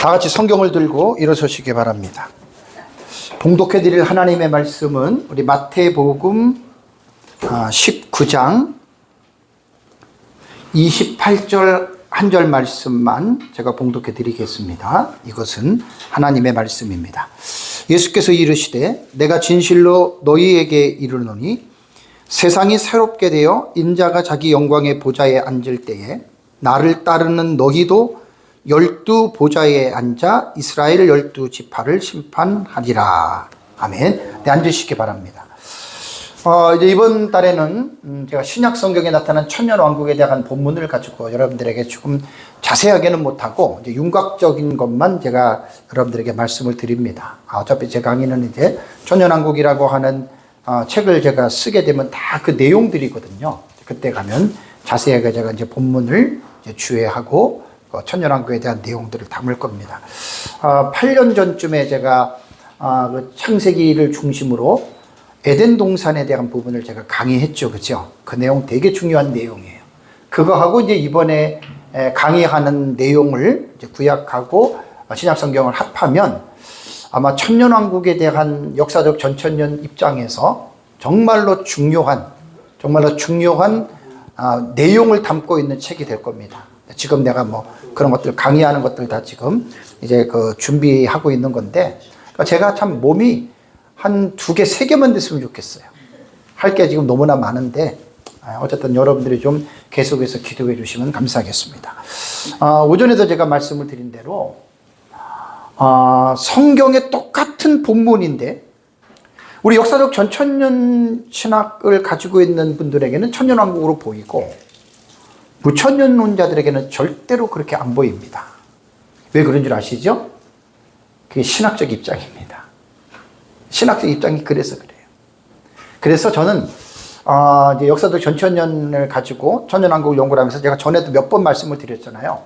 다 같이 성경을 들고 일어서시기 바랍니다. 봉독해 드릴 하나님의 말씀은 우리 마태복음 19장 28절 한 절 말씀만 제가 봉독해 드리겠습니다. 이것은 하나님의 말씀입니다. 예수께서 이르시되 내가 진실로 너희에게 이르노니 세상이 새롭게 되어 인자가 자기 영광의 보좌에 앉을 때에 나를 따르는 너희도 12 보좌에 앉아 이스라엘 12지파를 심판하리라. 아멘. 네, 앉으시기 바랍니다. 이제 이번 달에는 제가 신약 성경에 나타난 천년왕국에 대한 본문을 가지고 여러분들에게 조금 자세하게는 못하고 이제 윤곽적인 것만 제가 여러분들에게 말씀을 드립니다. 어차피 제 강의는 이제 천년왕국이라고 하는 책을 제가 쓰게 되면 다 그 내용들이거든요. 그때 가면 자세하게 제가 이제 본문을 이제 주의하고 천년왕국에 대한 내용들을 담을 겁니다. 8년 전쯤에 제가 그 창세기를 중심으로 에덴 동산에 대한 부분을 제가 강의했죠. 그죠? 그 내용 되게 중요한 내용이에요. 그거하고 이제 이번에 강의하는 내용을 이제 구약하고 신약 성경을 합하면 아마 천년왕국에 대한 역사적 전천년 입장에서 정말로 중요한 내용을 담고 있는 책이 될 겁니다. 지금 내가 뭐 그런 것들 강의하는 것들 다 지금 이제 그 준비하고 있는 건데 제가 참 몸이 한 2개, 3개만 됐으면 좋겠어요. 할 게 지금 너무나 많은데 어쨌든 여러분들이 좀 계속해서 기도해 주시면 감사하겠습니다. 오전에도 제가 말씀을 드린 대로 성경의 똑같은 본문인데 우리 역사적 전천년 신학을 가지고 있는 분들에게는 천년왕국으로 보이고 무천년론자들에게는 절대로 그렇게 안 보입니다. 왜 그런 줄 아시죠? 그게 신학적 입장입니다. 신학적 입장이 그래서 그래요. 그래서 저는 이제 역사적 전천년을 가지고 천년왕국을 연구를 하면서 제가 전에도 몇 번 말씀을 드렸잖아요.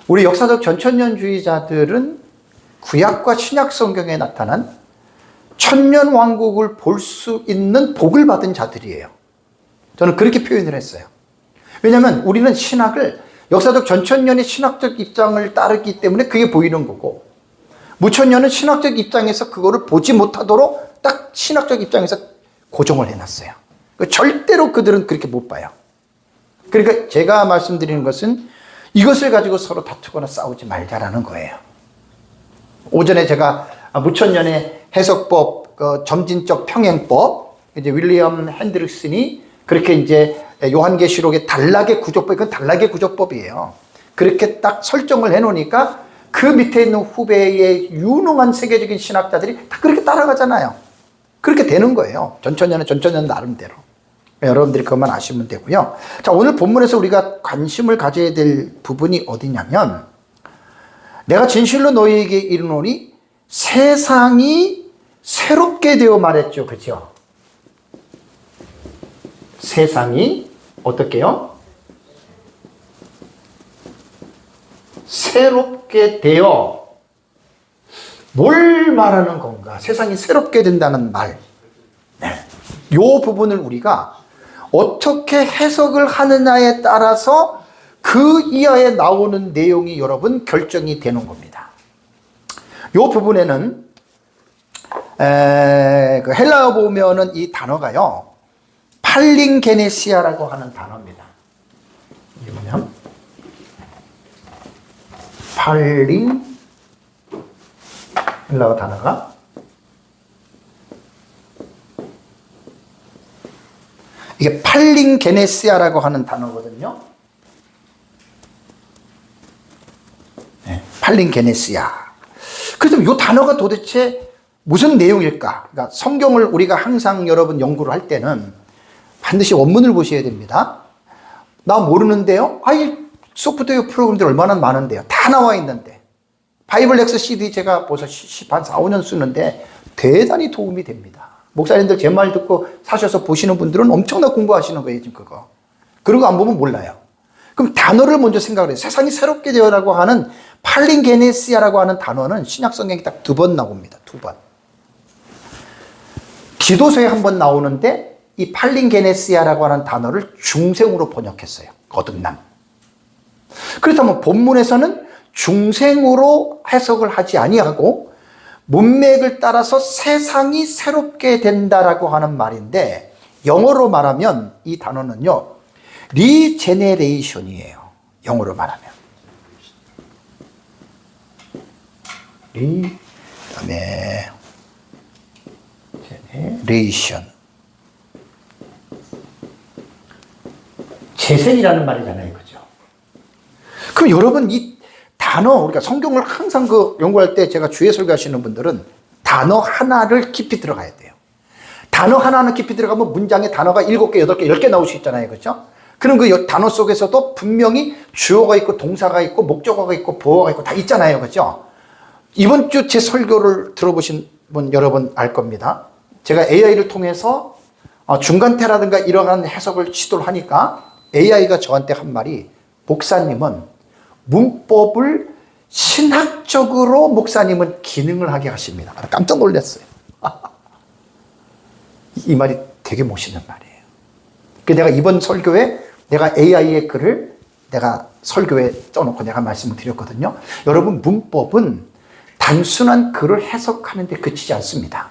우리 역사적 전천년주의자들은 구약과 신약 성경에 나타난 천년왕국을 볼 수 있는 복을 받은 자들이에요. 저는 그렇게 표현을 했어요. 왜냐하면 우리는 신학을 역사적 전천년의 신학적 입장을 따르기 때문에 그게 보이는 거고 무천년은 신학적 입장에서 그거를 보지 못하도록 딱 신학적 입장에서 고정을 해놨어요. 절대로 그들은 그렇게 못 봐요. 그러니까 제가 말씀드리는 것은 이것을 가지고 서로 다투거나 싸우지 말자라는 거예요. 오전에 제가 무천년의 해석법, 점진적 평행법, 이제 윌리엄 핸드릭슨이 그렇게 이제 요한계시록의 단락의 구조법, 이건 단락의 구조법이에요. 그렇게 딱 설정을 해놓으니까 그 밑에 있는 후배의 유능한 세계적인 신학자들이 다 그렇게 따라가잖아요. 그렇게 되는 거예요. 전천년은 전천년 나름대로. 여러분들이 그것만 아시면 되고요. 자, 오늘 본문에서 우리가 관심을 가져야 될 부분이 어디냐면 내가 진실로 너희에게 이르노니 세상이 새롭게 되어 말했죠. 그죠? 세상이 어떻게요? 새롭게 되어 뭘 말하는 건가? 세상이 새롭게 된다는 말. 네. 이 부분을 우리가 어떻게 해석을 하느냐에 따라서 그 이하에 나오는 내용이 여러분 결정이 되는 겁니다. 이 부분에는 그 헬라어 보면은 이 단어가요. 팔링게네시아라고 하는 단어입니다. 이게 뭐냐면 헬라어 단어가 이게 팔링게네시아라고 하는 단어거든요. 네, 팔링게네시아. 그렇다면 이 단어가 도대체 무슨 내용일까? 그러니까 성경을 우리가 항상 여러분 연구를 할 때는 반드시 원문을 보셔야 됩니다. 나 모르는데요? 소프트웨어 프로그램들 얼마나 많은데요. 다 나와 있는데. 바이블 엑스 CD 제가 벌써 한 4, 5년 쓰는데 대단히 도움이 됩니다. 목사님들 제 말 듣고 사셔서 보시는 분들은 엄청나 공부하시는 거예요, 지금 그거. 그리고 안 보면 몰라요. 그럼 단어를 먼저 생각을 해요. 세상이 새롭게 되어라고 하는 팔링게네시아라고 하는 단어는 신약 성경에 딱 2번 나옵니다. 2번. 디도서에 한 번 나오는데 이 팔링게네시아라고 하는 단어를 중생으로 번역했어요. 거듭남. 그렇다면 본문에서는 중생으로 해석을 하지 아니하고 문맥을 따라서 세상이 새롭게 된다라고 하는 말인데, 영어로 말하면 이 단어는요, 리제네레이션이에요. 영어로 말하면. 그다음에 제네레이션. 재생이라는 말이잖아요. 그죠? 그럼 여러분, 이 단어, 우리가 성경을 항상 연구할 때 제가 주에 설교하시는 분들은 단어 하나를 깊이 들어가야 돼요. 단어 하나는 깊이 들어가면 문장에 단어가 7개, 8개, 10개 나올 수 있잖아요. 그죠? 그럼 그 단어 속에서도 분명히 주어가 있고 동사가 있고 목적어가 있고 보어가 있고 다 있잖아요. 그죠? 이번 주 제 설교를 들어보신 분 여러분 알 겁니다. 제가 AI를 통해서 중간태라든가 이러한 해석을 시도를 하니까 AI가 저한테 한 말이, 목사님은 문법을 신학적으로 목사님은 기능을 하게 하십니다. 깜짝 놀랐어요. 이 말이 되게 멋있는 말이에요. 내가 이번 설교에 내가 AI의 글을 내가 설교에 써놓고 내가 말씀을 드렸거든요. 여러분, 문법은 단순한 글을 해석하는 데 그치지 않습니다.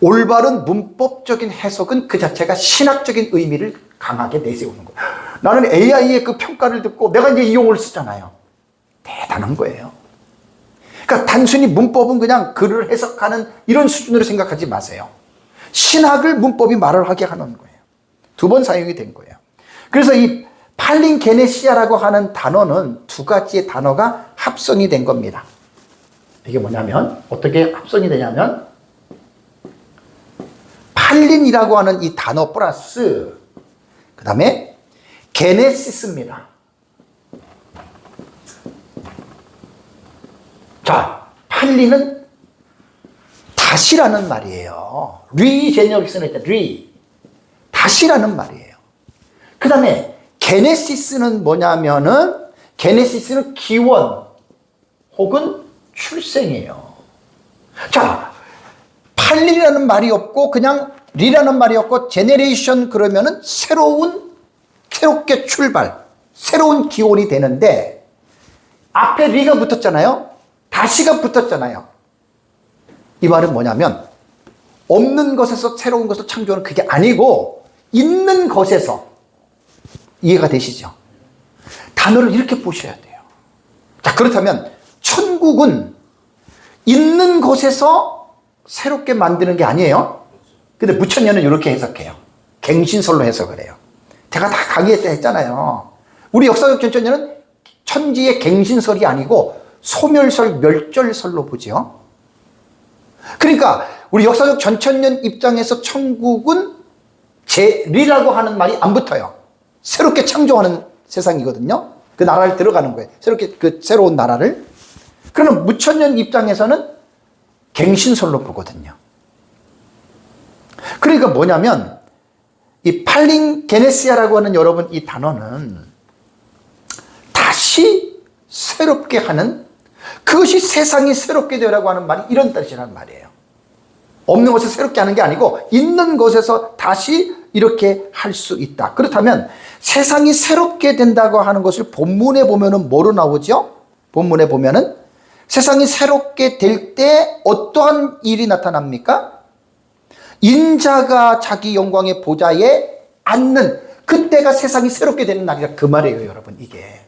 올바른 문법적인 해석은 그 자체가 신학적인 의미를 강하게 내세우는 거예요. 나는 AI의 그 평가를 듣고 내가 이제 이 용어를 쓰잖아요. 대단한 거예요. 그러니까 단순히 문법은 그냥 글을 해석하는 이런 수준으로 생각하지 마세요. 신학을 문법이 말을 하게 하는 거예요. 2번 사용이 된 거예요. 그래서 이 팔린게네시아라고 하는 단어는 2가지의 단어가 합성이 된 겁니다. 이게 뭐냐면, 어떻게 합성이 되냐면, 팔린이라고 하는 이 단어 플러스 그 다음에 게네시스입니다. 자, 팔린은 다시라는 말이에요. 리제너레이션을 했잖아요. 다시라는 말이에요. 그 다음에 게네시스는 뭐냐면은, 게네시스는 기원 혹은 출생이에요. 자, 팔린이라는 말이 없고 그냥 리라는 말이 없고 제네레이션 그러면은 새롭게 출발, 새로운 기원이 되는데, 앞에 리가 붙었잖아요. 다시가 붙었잖아요. 이 말은 뭐냐면, 없는 것에서 새로운 것을 창조하는 그게 아니고 있는 것에서. 이해가 되시죠? 단어를 이렇게 보셔야 돼요. 자, 그렇다면 천국은 있는 것에서 새롭게 만드는 게 아니에요. 근데 무천년은 이렇게 해석해요. 갱신설로 해석을 해요. 제가 다 강의 때 했잖아요. 우리 역사적 전천년은 천지의 갱신설이 아니고 소멸설, 멸절설로 보죠. 그러니까 우리 역사적 전천년 입장에서 천국은 재리라고 하는 말이 안 붙어요. 새롭게 창조하는 세상이거든요. 그 나라를 들어가는 거예요. 그 새로운 나라를. 그러면 무천년 입장에서는 갱신설로 보거든요. 그러니까 뭐냐면, 이 팔린게네시아라고 하는 여러분 이 단어는 다시 새롭게 하는, 그것이 세상이 새롭게 되라고 하는 말이 이런 뜻이란 말이에요. 없는 것을 새롭게 하는 게 아니고 있는 것에서 다시 이렇게 할 수 있다. 그렇다면 세상이 새롭게 된다고 하는 것을 본문에 보면은 뭐로 나오죠? 본문에 보면은 세상이 새롭게 될 때 어떠한 일이 나타납니까? 인자가 자기 영광의 보좌에 앉는 그때가 세상이 새롭게 되는 날이라, 그 말이에요. 여러분, 이게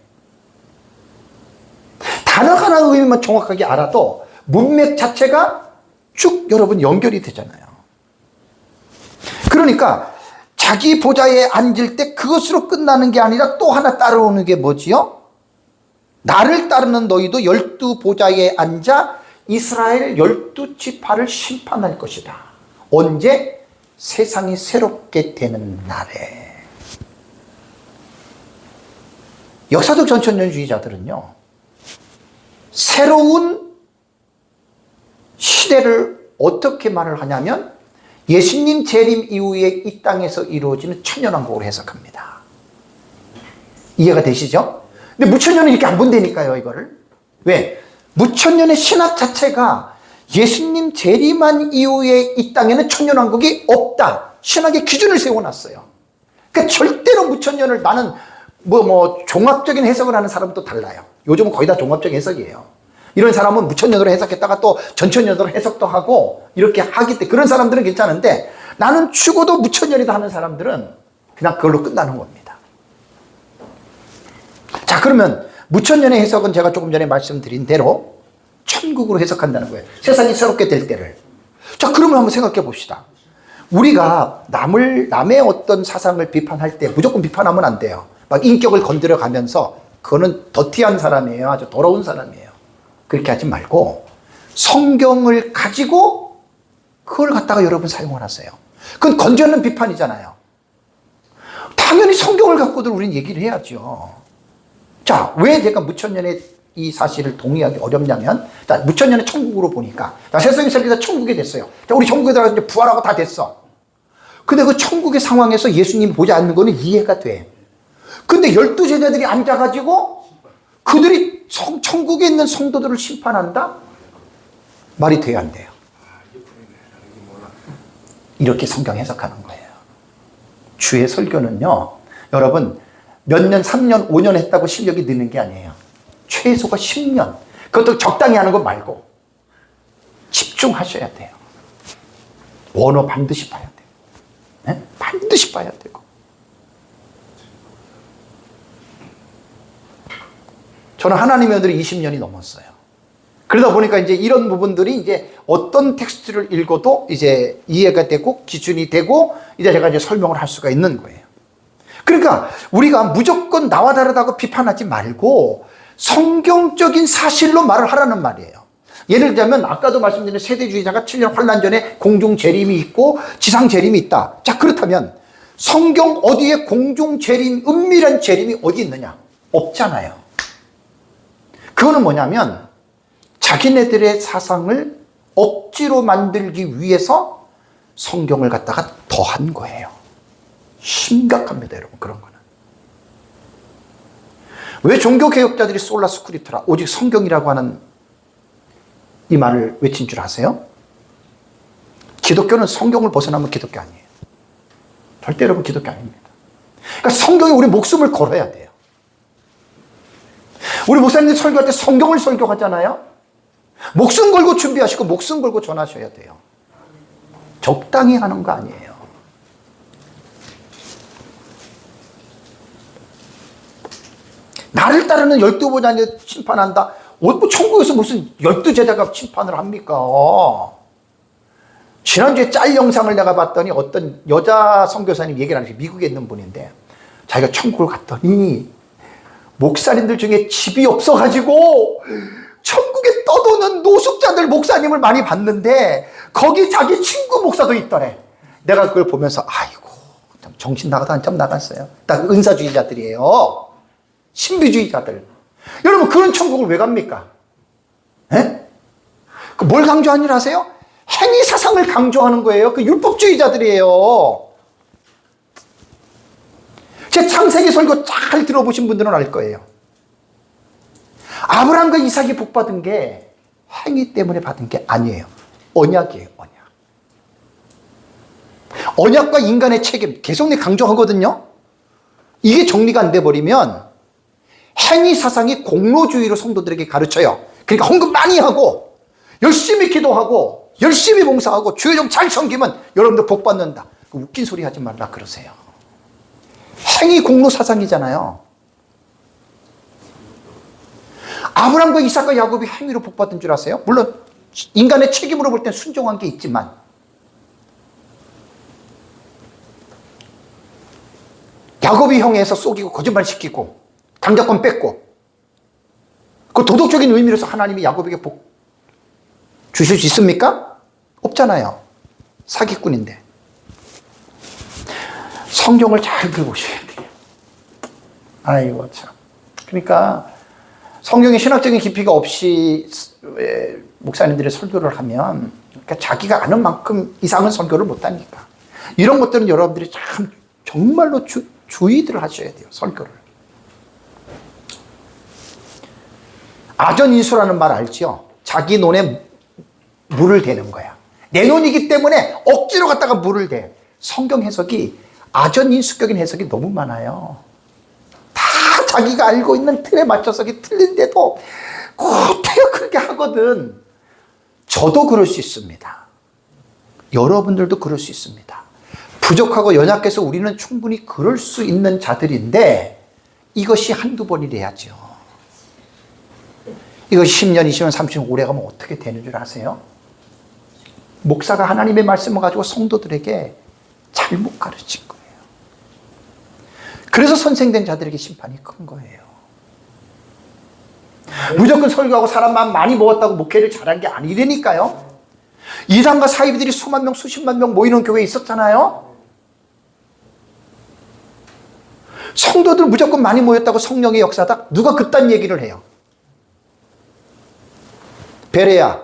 단어 하나 의미만 정확하게 알아도 문맥 자체가 쭉 여러분 연결이 되잖아요. 그러니까 자기 보좌에 앉을 때 그것으로 끝나는 게 아니라 또 하나 따라오는 게 뭐지요? 나를 따르는 너희도 12 보좌에 앉아 이스라엘 12지파를 심판할 것이다. 언제? 세상이 새롭게 되는 날에. 역사적 전천년주의자들은요, 새로운 시대를 어떻게 말을 하냐면 예수님 재림 이후에 이 땅에서 이루어지는 천년왕국으로 해석합니다. 이해가 되시죠? 근데 무천년은 이렇게 안 본다니까요, 이거를. 왜? 무천년의 신학 자체가 예수님 재림한 이후에 이 땅에는 천년왕국이 없다. 신학의 기준을 세워놨어요. 그러니까 절대로 무천년을 나는 종합적인 해석을 하는 사람도 달라요. 요즘은 거의 다 종합적인 해석이에요. 이런 사람은 무천년으로 해석했다가 또 전천년으로 해석도 하고 이렇게 하기 때문에 그런 사람들은 괜찮은데 나는 죽어도 무천년이다 하는 사람들은 그냥 그걸로 끝나는 겁니다. 자, 그러면 무천년의 해석은 제가 조금 전에 말씀드린 대로 천국으로 해석한다는 거예요. 세상이 새롭게 될 때를. 자, 그러면 한번 생각해 봅시다. 우리가 남의 어떤 사상을 비판할 때 무조건 비판하면 안 돼요. 막 인격을 건드려 가면서 그거는 더티한 사람이에요. 아주 더러운 사람이에요. 그렇게 하지 말고 성경을 가지고 그걸 갖다가 여러분 사용을 하세요. 그건 건져는 비판이잖아요. 당연히 성경을 갖고도 우리는 얘기를 해야죠. 자, 왜 제가 무천년의 이 사실을 동의하기 어렵냐면, 자, 무천년의 천국으로 보니까, 자, 세상이 살기다 천국이 됐어요. 자, 우리 천국에 들어가서 이제 부활하고 다 됐어. 근데 그 천국의 상황에서 예수님 보지 않는 거는 이해가 돼. 근데 12제자들이 앉아가지고 그들이 천국에 있는 성도들을 심판한다? 말이 돼야 안 돼요. 이렇게 성경 해석하는 거예요. 주의 설교는요, 여러분, 몇 년, 3년, 5년 했다고 실력이 느는 게 아니에요. 최소가 10년. 그것도 적당히 하는 거 말고 집중하셔야 돼요. 원어 반드시 봐야 돼요. 네? 반드시 봐야 되고. 저는 하나님의 은혜로 20년이 넘었어요. 그러다 보니까 이제 이런 부분들이 이제 어떤 텍스트를 읽어도 이제 이해가 되고 기준이 되고 이제 제가 이제 설명을 할 수가 있는 거예요. 그러니까 우리가 무조건 나와 다르다고 비판하지 말고 성경적인 사실로 말을 하라는 말이에요. 예를 들자면 아까도 말씀드린 세대주의자가 7년 환란 전에 공중 재림이 있고 지상 재림이 있다. 자, 그렇다면 성경 어디에 공중 재림, 은밀한 재림이 어디 있느냐? 없잖아요. 그거는 뭐냐면 자기네들의 사상을 억지로 만들기 위해서 성경을 갖다가 더한 거예요. 심각합니다, 여러분. 그런 거는. 왜 종교개혁자들이 솔라 스크립트라, 오직 성경이라고 하는 이 말을 외친 줄 아세요? 기독교는 성경을 벗어나면 기독교 아니에요. 절대 여러분 기독교 아닙니다. 그러니까 성경에 우리 목숨을 걸어야 돼요. 우리 목사님들 설교할 때 성경을 설교하잖아요. 목숨 걸고 준비하시고 목숨 걸고 전하셔야 돼요. 적당히 하는 거 아니에요. 나를 따르는 12보좌에 심판한다. 천국에서 무슨 12제자가 심판을 합니까? 지난주에 짤 영상을 내가 봤더니 어떤 여자 선교사님 얘기를 하는 게 미국에 있는 분인데 자기가 천국을 갔더니 목사님들 중에 집이 없어가지고 천국에 떠도는 노숙자들 목사님을 많이 봤는데 거기 자기 친구 목사도 있더래. 내가 그걸 보면서 아이고 정신 나가다 한참 나갔어요. 딱 은사주의자들이에요. 신비주의자들. 여러분 그런 천국을 왜 갑니까? 뭘 강조하는 줄 아세요? 행위 사상을 강조하는 거예요. 그 율법주의자들이에요. 제 창세기 설교 잘 들어보신 분들은 알 거예요. 아브라함과 이삭이 복 받은 게 행위 때문에 받은 게 아니에요. 언약이에요, 언약. 언약과 인간의 책임 계속 강조하거든요. 이게 정리가 안 돼 버리면 행위 사상이 공로주의로 성도들에게 가르쳐요. 그러니까 헌금 많이 하고 열심히 기도하고 열심히 봉사하고 주의 좀 잘 섬기면 여러분들 복 받는다. 웃긴 소리 하지 말라 그러세요. 행위 공로 사상이잖아요. 아브라함과 이삭과 야곱이 행위로 복 받은 줄 아세요? 물론 인간의 책임으로 볼 땐 순종한 게 있지만 야곱이 형에서 속이고 거짓말 시키고 장자권 뺏고 그 도덕적인 의미로서 하나님이 야곱에게 복 주실 수 있습니까? 없잖아요. 사기꾼인데. 성경을 잘 읽어보셔야 돼요. 아이고 참. 그러니까 성경에 신학적인 깊이가 없이 목사님들이 설교를 하면 그러니까 자기가 아는 만큼 이상은 설교를 못하니까 이런 것들은 여러분들이 참 정말로 주의들을 하셔야 돼요. 설교를. 아전인수라는 말 알죠? 자기 논에 물을 대는 거야. 내 논이기 때문에 억지로 갖다가 물을 대. 성경 해석이 아전인수격인 해석이 너무 많아요. 다 자기가 알고 있는 틀에 맞춰서 틀린데도 어떻게 그렇게 하거든. 저도 그럴 수 있습니다. 여러분들도 그럴 수 있습니다. 부족하고 연약해서 우리는 충분히 그럴 수 있는 자들인데 이것이 한두 번이래야죠. 이거 10년, 20년, 30년 오래 가면 어떻게 되는 줄 아세요? 목사가 하나님의 말씀을 가지고 성도들에게 잘못 가르친 거예요. 그래서 선생된 자들에게 심판이 큰 거예요. 무조건 설교하고 사람만 많이 모았다고 목회를 잘한 게 아니라니까요. 이단과 사이비들이 수만 명, 수십만 명 모이는 교회에 있었잖아요. 성도들 무조건 많이 모였다고 성령의 역사다? 누가 그딴 얘기를 해요? 베레아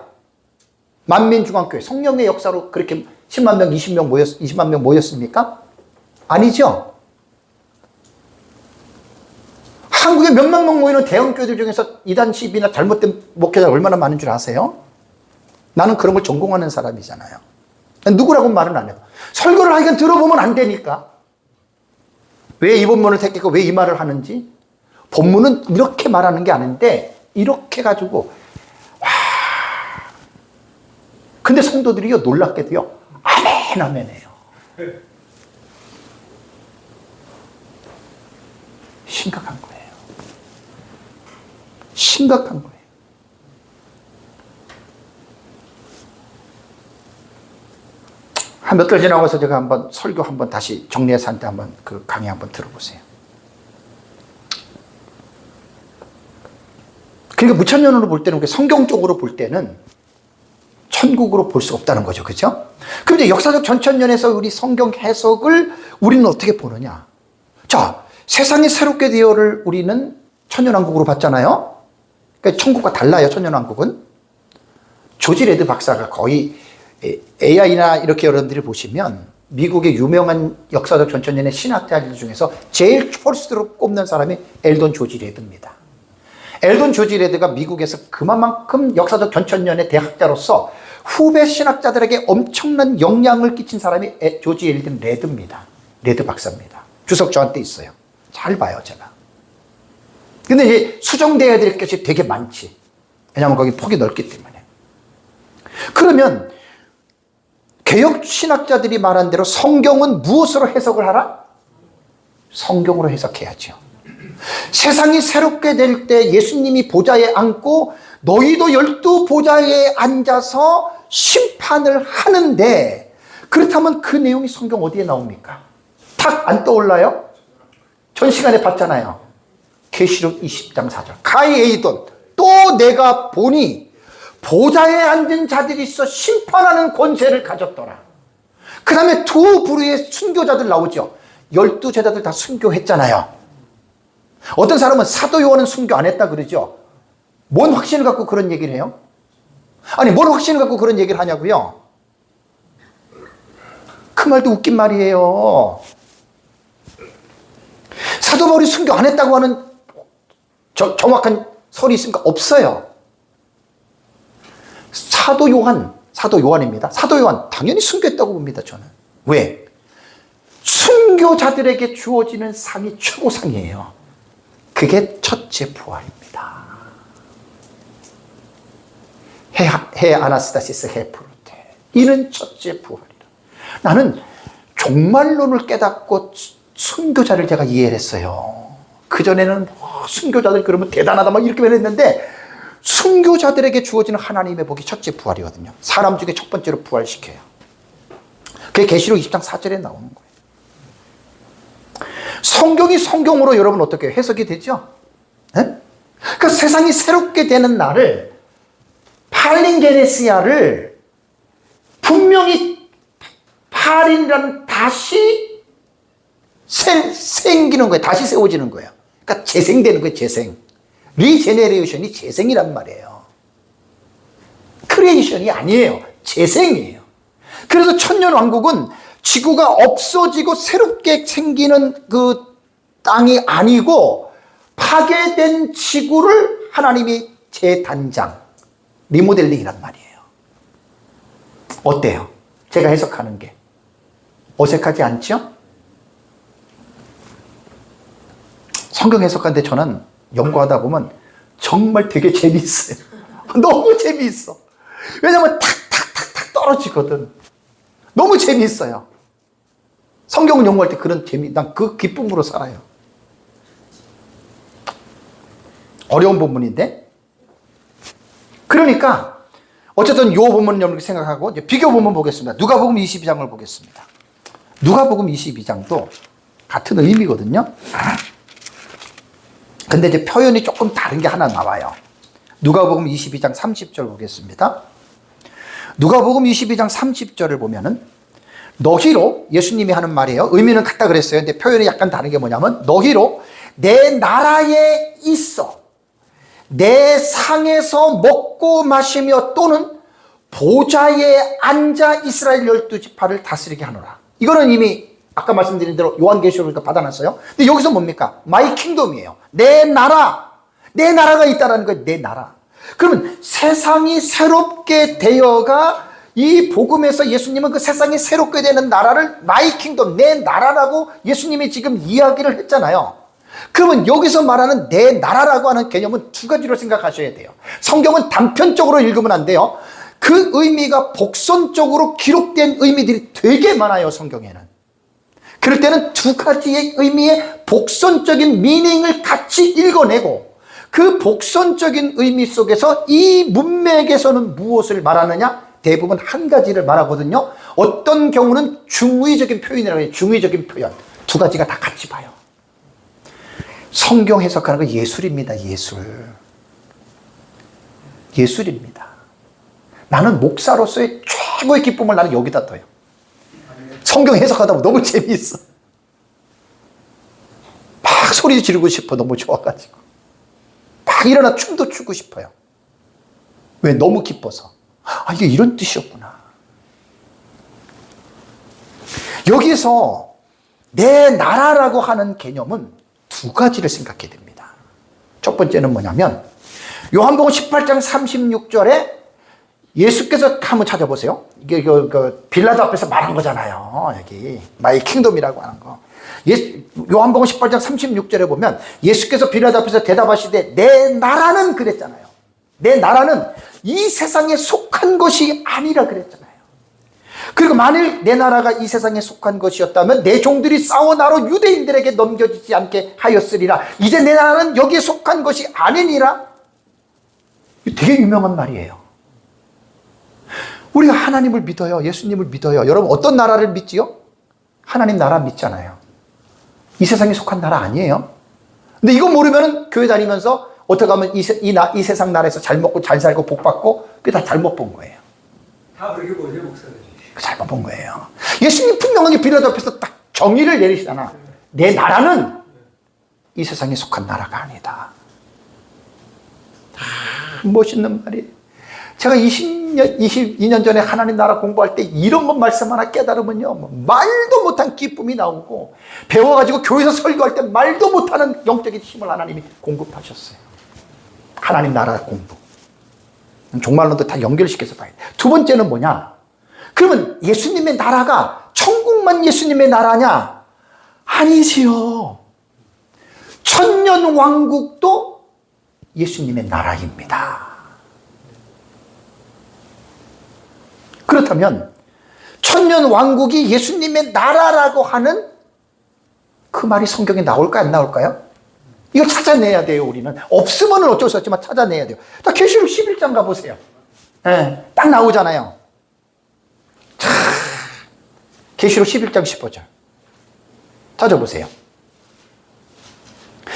만민중앙교회 성령의 역사로 그렇게 10만 명, 20만 명 모였습니까? 아니죠. 한국에 몇만 명 모이는 대형 교회들 중에서 이단 시비나 잘못된 목회자가 얼마나 많은 줄 아세요? 나는 그런 걸 전공하는 사람이잖아요. 누구라고 말은 안 해요. 설교를 하여간 들어보면 안 되니까. 왜 이 본문을 택했고 왜 이 말을 하는지. 본문은 이렇게 말하는 게 아닌데 이렇게 가지고 와. 근데 성도들이요 놀랍게도요 아멘 아멘해요. 심각한 거예요. 심각한 거예요. 한 몇 달 지나고서 제가 한번 설교 한번 다시 정리해서 한 때 한번 그 강의 한번 들어보세요. 그러니까 무천년으로 볼 때는, 성경적으로 볼 때는 천국으로 볼 수 없다는 거죠. 그죠? 그럼 이제 역사적 전천년에서 우리 성경 해석을 우리는 어떻게 보느냐? 자, 세상이 새롭게 되어를 우리는 천년왕국으로 봤잖아요. 그러니까 천국과 달라요. 천년왕국은. 조지 레드 박사가 거의 AI나 이렇게 여러분들이 보시면 미국의 유명한 역사적 전천년의 신학자들 중에서 제일 퍼스트로 꼽는 사람이 엘돈 조지 레드입니다. 엘돈 조지 레드가 미국에서 그만큼 역사적 전천년의 대학자로서 후배 신학자들에게 엄청난 영향을 끼친 사람이 조지 엘든 레드입니다. 레드 박사입니다. 주석 저한테 있어요. 잘 봐요, 제가. 근데 이제 수정돼야 될 것이 되게 많지. 왜냐하면 거기 폭이 넓기 때문에. 그러면 개혁 신학자들이 말한 대로 성경은 무엇으로 해석을 하라? 성경으로 해석해야죠. 세상이 새롭게 될 때 예수님이 보좌에 앉고 너희도 12 보좌에 앉아서 심판을 하는데, 그렇다면 그 내용이 성경 어디에 나옵니까? 탁 안 떠올라요? 전 시간에 봤잖아요. 계시록 20장 4절. 가이에이돈 또 내가 보니 보좌에 앉은 자들이 있어 심판하는 권세를 가졌더라. 그 다음에 두 부류의 순교자들 나오죠. 12 제자들 다 순교했잖아요. 어떤 사람은 사도 요한은 순교 안 했다 그러죠. 뭔 확신을 갖고 그런 얘기를 해요? 아니, 뭔 확신을 갖고 그런 얘기를 하냐고요? 그 말도 웃긴 말이에요. 사도 바울이 순교 안 했다고 하는 정확한 설이 있습니까? 없어요. 사도 요한입니다. 사도 요한 당연히 순교했다고 봅니다, 저는. 왜? 순교자들에게 주어지는 상이 최고상이에요. 그게 첫째 부활입니다. 해 아나스타시스 해 프로테. 이는 첫째 부활이라. 나는 종말론을 깨닫고 순교자를 제가 이해를 했어요. 그전에는 순교자들 그러면 대단하다 막 이렇게 말했는데, 순교자들에게 주어지는 하나님의 복이 첫째 부활이거든요. 사람 중에 첫 번째로 부활시켜요. 그게 계시록 20장 4절에 나오는 거예요. 성경이 성경으로 여러분 어떻게 해석이 되죠? 네? 그러니까 세상이 새롭게 되는 날을, 팔린게네시아를 분명히 팔인이라는 다시 생기는 거예요. 다시 세워지는 거예요. 그러니까 재생되는 거예요. 재생. 리제네레이션이 재생이란 말이에요. 크리에이션이 아니에요. 재생이에요. 그래서 천년왕국은 지구가 없어지고 새롭게 생기는 그 땅이 아니고, 파괴된 지구를 하나님이 재단장, 리모델링이란 말이에요. 어때요? 제가 해석하는 게 어색하지 않죠? 성경 해석하는데 저는 연구하다 보면 정말 되게 재미있어요. 너무 재미있어. 왜냐면 탁탁탁탁 떨어지거든. 너무 재미있어요. 성경을 연구할 때 그런 난 그 기쁨으로 살아요. 어려운 본문인데. 그러니까 어쨌든 이 본문을 여러분이 생각하고 이제 비교 본문 보겠습니다. 누가복음 22장을 보겠습니다. 누가복음 22장도 같은 의미거든요. 근데 이제 표현이 조금 다른 게 하나 나와요. 누가복음 22장 30절 보겠습니다. 누가복음 22장 30절을 보면은 너희로, 예수님이 하는 말이에요. 의미는 같다 그랬어요. 근데 표현이 약간 다른 게 뭐냐면 너희로 내 나라에 있어 내 상에서 먹고 마시며 또는 보좌에 앉아 이스라엘 12지파를 다스리게 하노라. 이거는 이미 아까 말씀드린 대로 요한계시록에서 받아놨어요. 근데 여기서 뭡니까? 마이 킹덤이에요. 내 나라가 있다라는 거예요. 내 나라. 그러면 세상이 새롭게 되어가 이 복음에서 예수님은 그 세상이 새롭게 되는 나라를 마이 킹덤, 내 나라라고 예수님이 지금 이야기를 했잖아요. 그러면 여기서 말하는 내 나라라고 하는 개념은 두 가지로 생각하셔야 돼요. 성경은 단편적으로 읽으면 안 돼요. 그 의미가 복선적으로 기록된 의미들이 되게 많아요, 성경에는. 그럴 때는 두 가지의 의미의 복선적인 미닝을 같이 읽어내고 그 복선적인 의미 속에서 이 문맥에서는 무엇을 말하느냐? 대부분 한 가지를 말하거든요. 어떤 경우는 중의적인 표현이라고 해요. 중의적인 표현. 두 가지가 다 같이 봐요. 성경 해석하는 거 예술입니다. 예술입니다. 나는 목사로서의 최고의 기쁨을 나는 여기다 둬요. 성경 해석하다 보면 너무 재미있어. 막 소리 지르고 싶어. 너무 좋아가지고. 막 일어나 춤도 추고 싶어요. 왜? 너무 기뻐서. 아, 이게 이런 뜻이었구나. 여기서 내 나라라고 하는 개념은 두 가지를 생각해야 됩니다. 첫 번째는 뭐냐면 요한복음 18장 36절에 예수께서 한번 찾아보세요. 이게 빌라도 앞에서 말한 거잖아요. 여기 마이 킹덤이라고 하는 거. 요한복음 18장 36절에 보면 예수께서 빌라도 앞에서 대답하시되 내 나라는 그랬잖아요. 내 나라는 이 세상에 속한 것이 아니라 그랬잖아요. 그리고 만일 내 나라가 이 세상에 속한 것이었다면 내 종들이 싸워 나로 유대인들에게 넘겨지지 않게 하였으리라. 이제 내 나라는 여기에 속한 것이 아니니라. 되게 유명한 말이에요. 우리가 하나님을 믿어요. 예수님을 믿어요. 여러분 어떤 나라를 믿지요? 하나님 나라 믿잖아요. 이 세상에 속한 나라 아니에요. 근데 이거 모르면 교회 다니면서 어떻게 하면 이 세상 나라에서 잘 먹고 잘 살고 복 받고 그게 다 잘못 본 거예요. 다 그렇게 보세요, 목사님. 잘못 본 거예요. 예수님 분명하게 빌라도 앞에서 딱 정의를 내리시잖아. 내 나라는 이 세상에 속한 나라가 아니다. 멋있는 말이에요. 제가 22년 전에 하나님 나라 공부할 때 이런 것 말씀 하나 깨달으면요, 말도 못한 기쁨이 나오고, 배워가지고 교회에서 설교할 때 말도 못하는 영적인 힘을 하나님이 공급하셨어요. 하나님 나라 공부. 종말론도 다 연결시켜서 봐야 돼. 두 번째는 뭐냐? 그러면 예수님의 나라가 천국만 예수님의 나라냐? 아니지요. 천년 왕국도 예수님의 나라입니다. 그렇다면 천년 왕국이 예수님의 나라라고 하는 그 말이 성경에 나올까요? 안 나올까요? 이거 찾아내야 돼요. 우리는 없으면 어쩔 수 없지만 찾아내야 돼요. 자, 계시록 11장 가보세요. 네, 딱 나오잖아요. 자, 계시록 11장 15절 찾아보세요.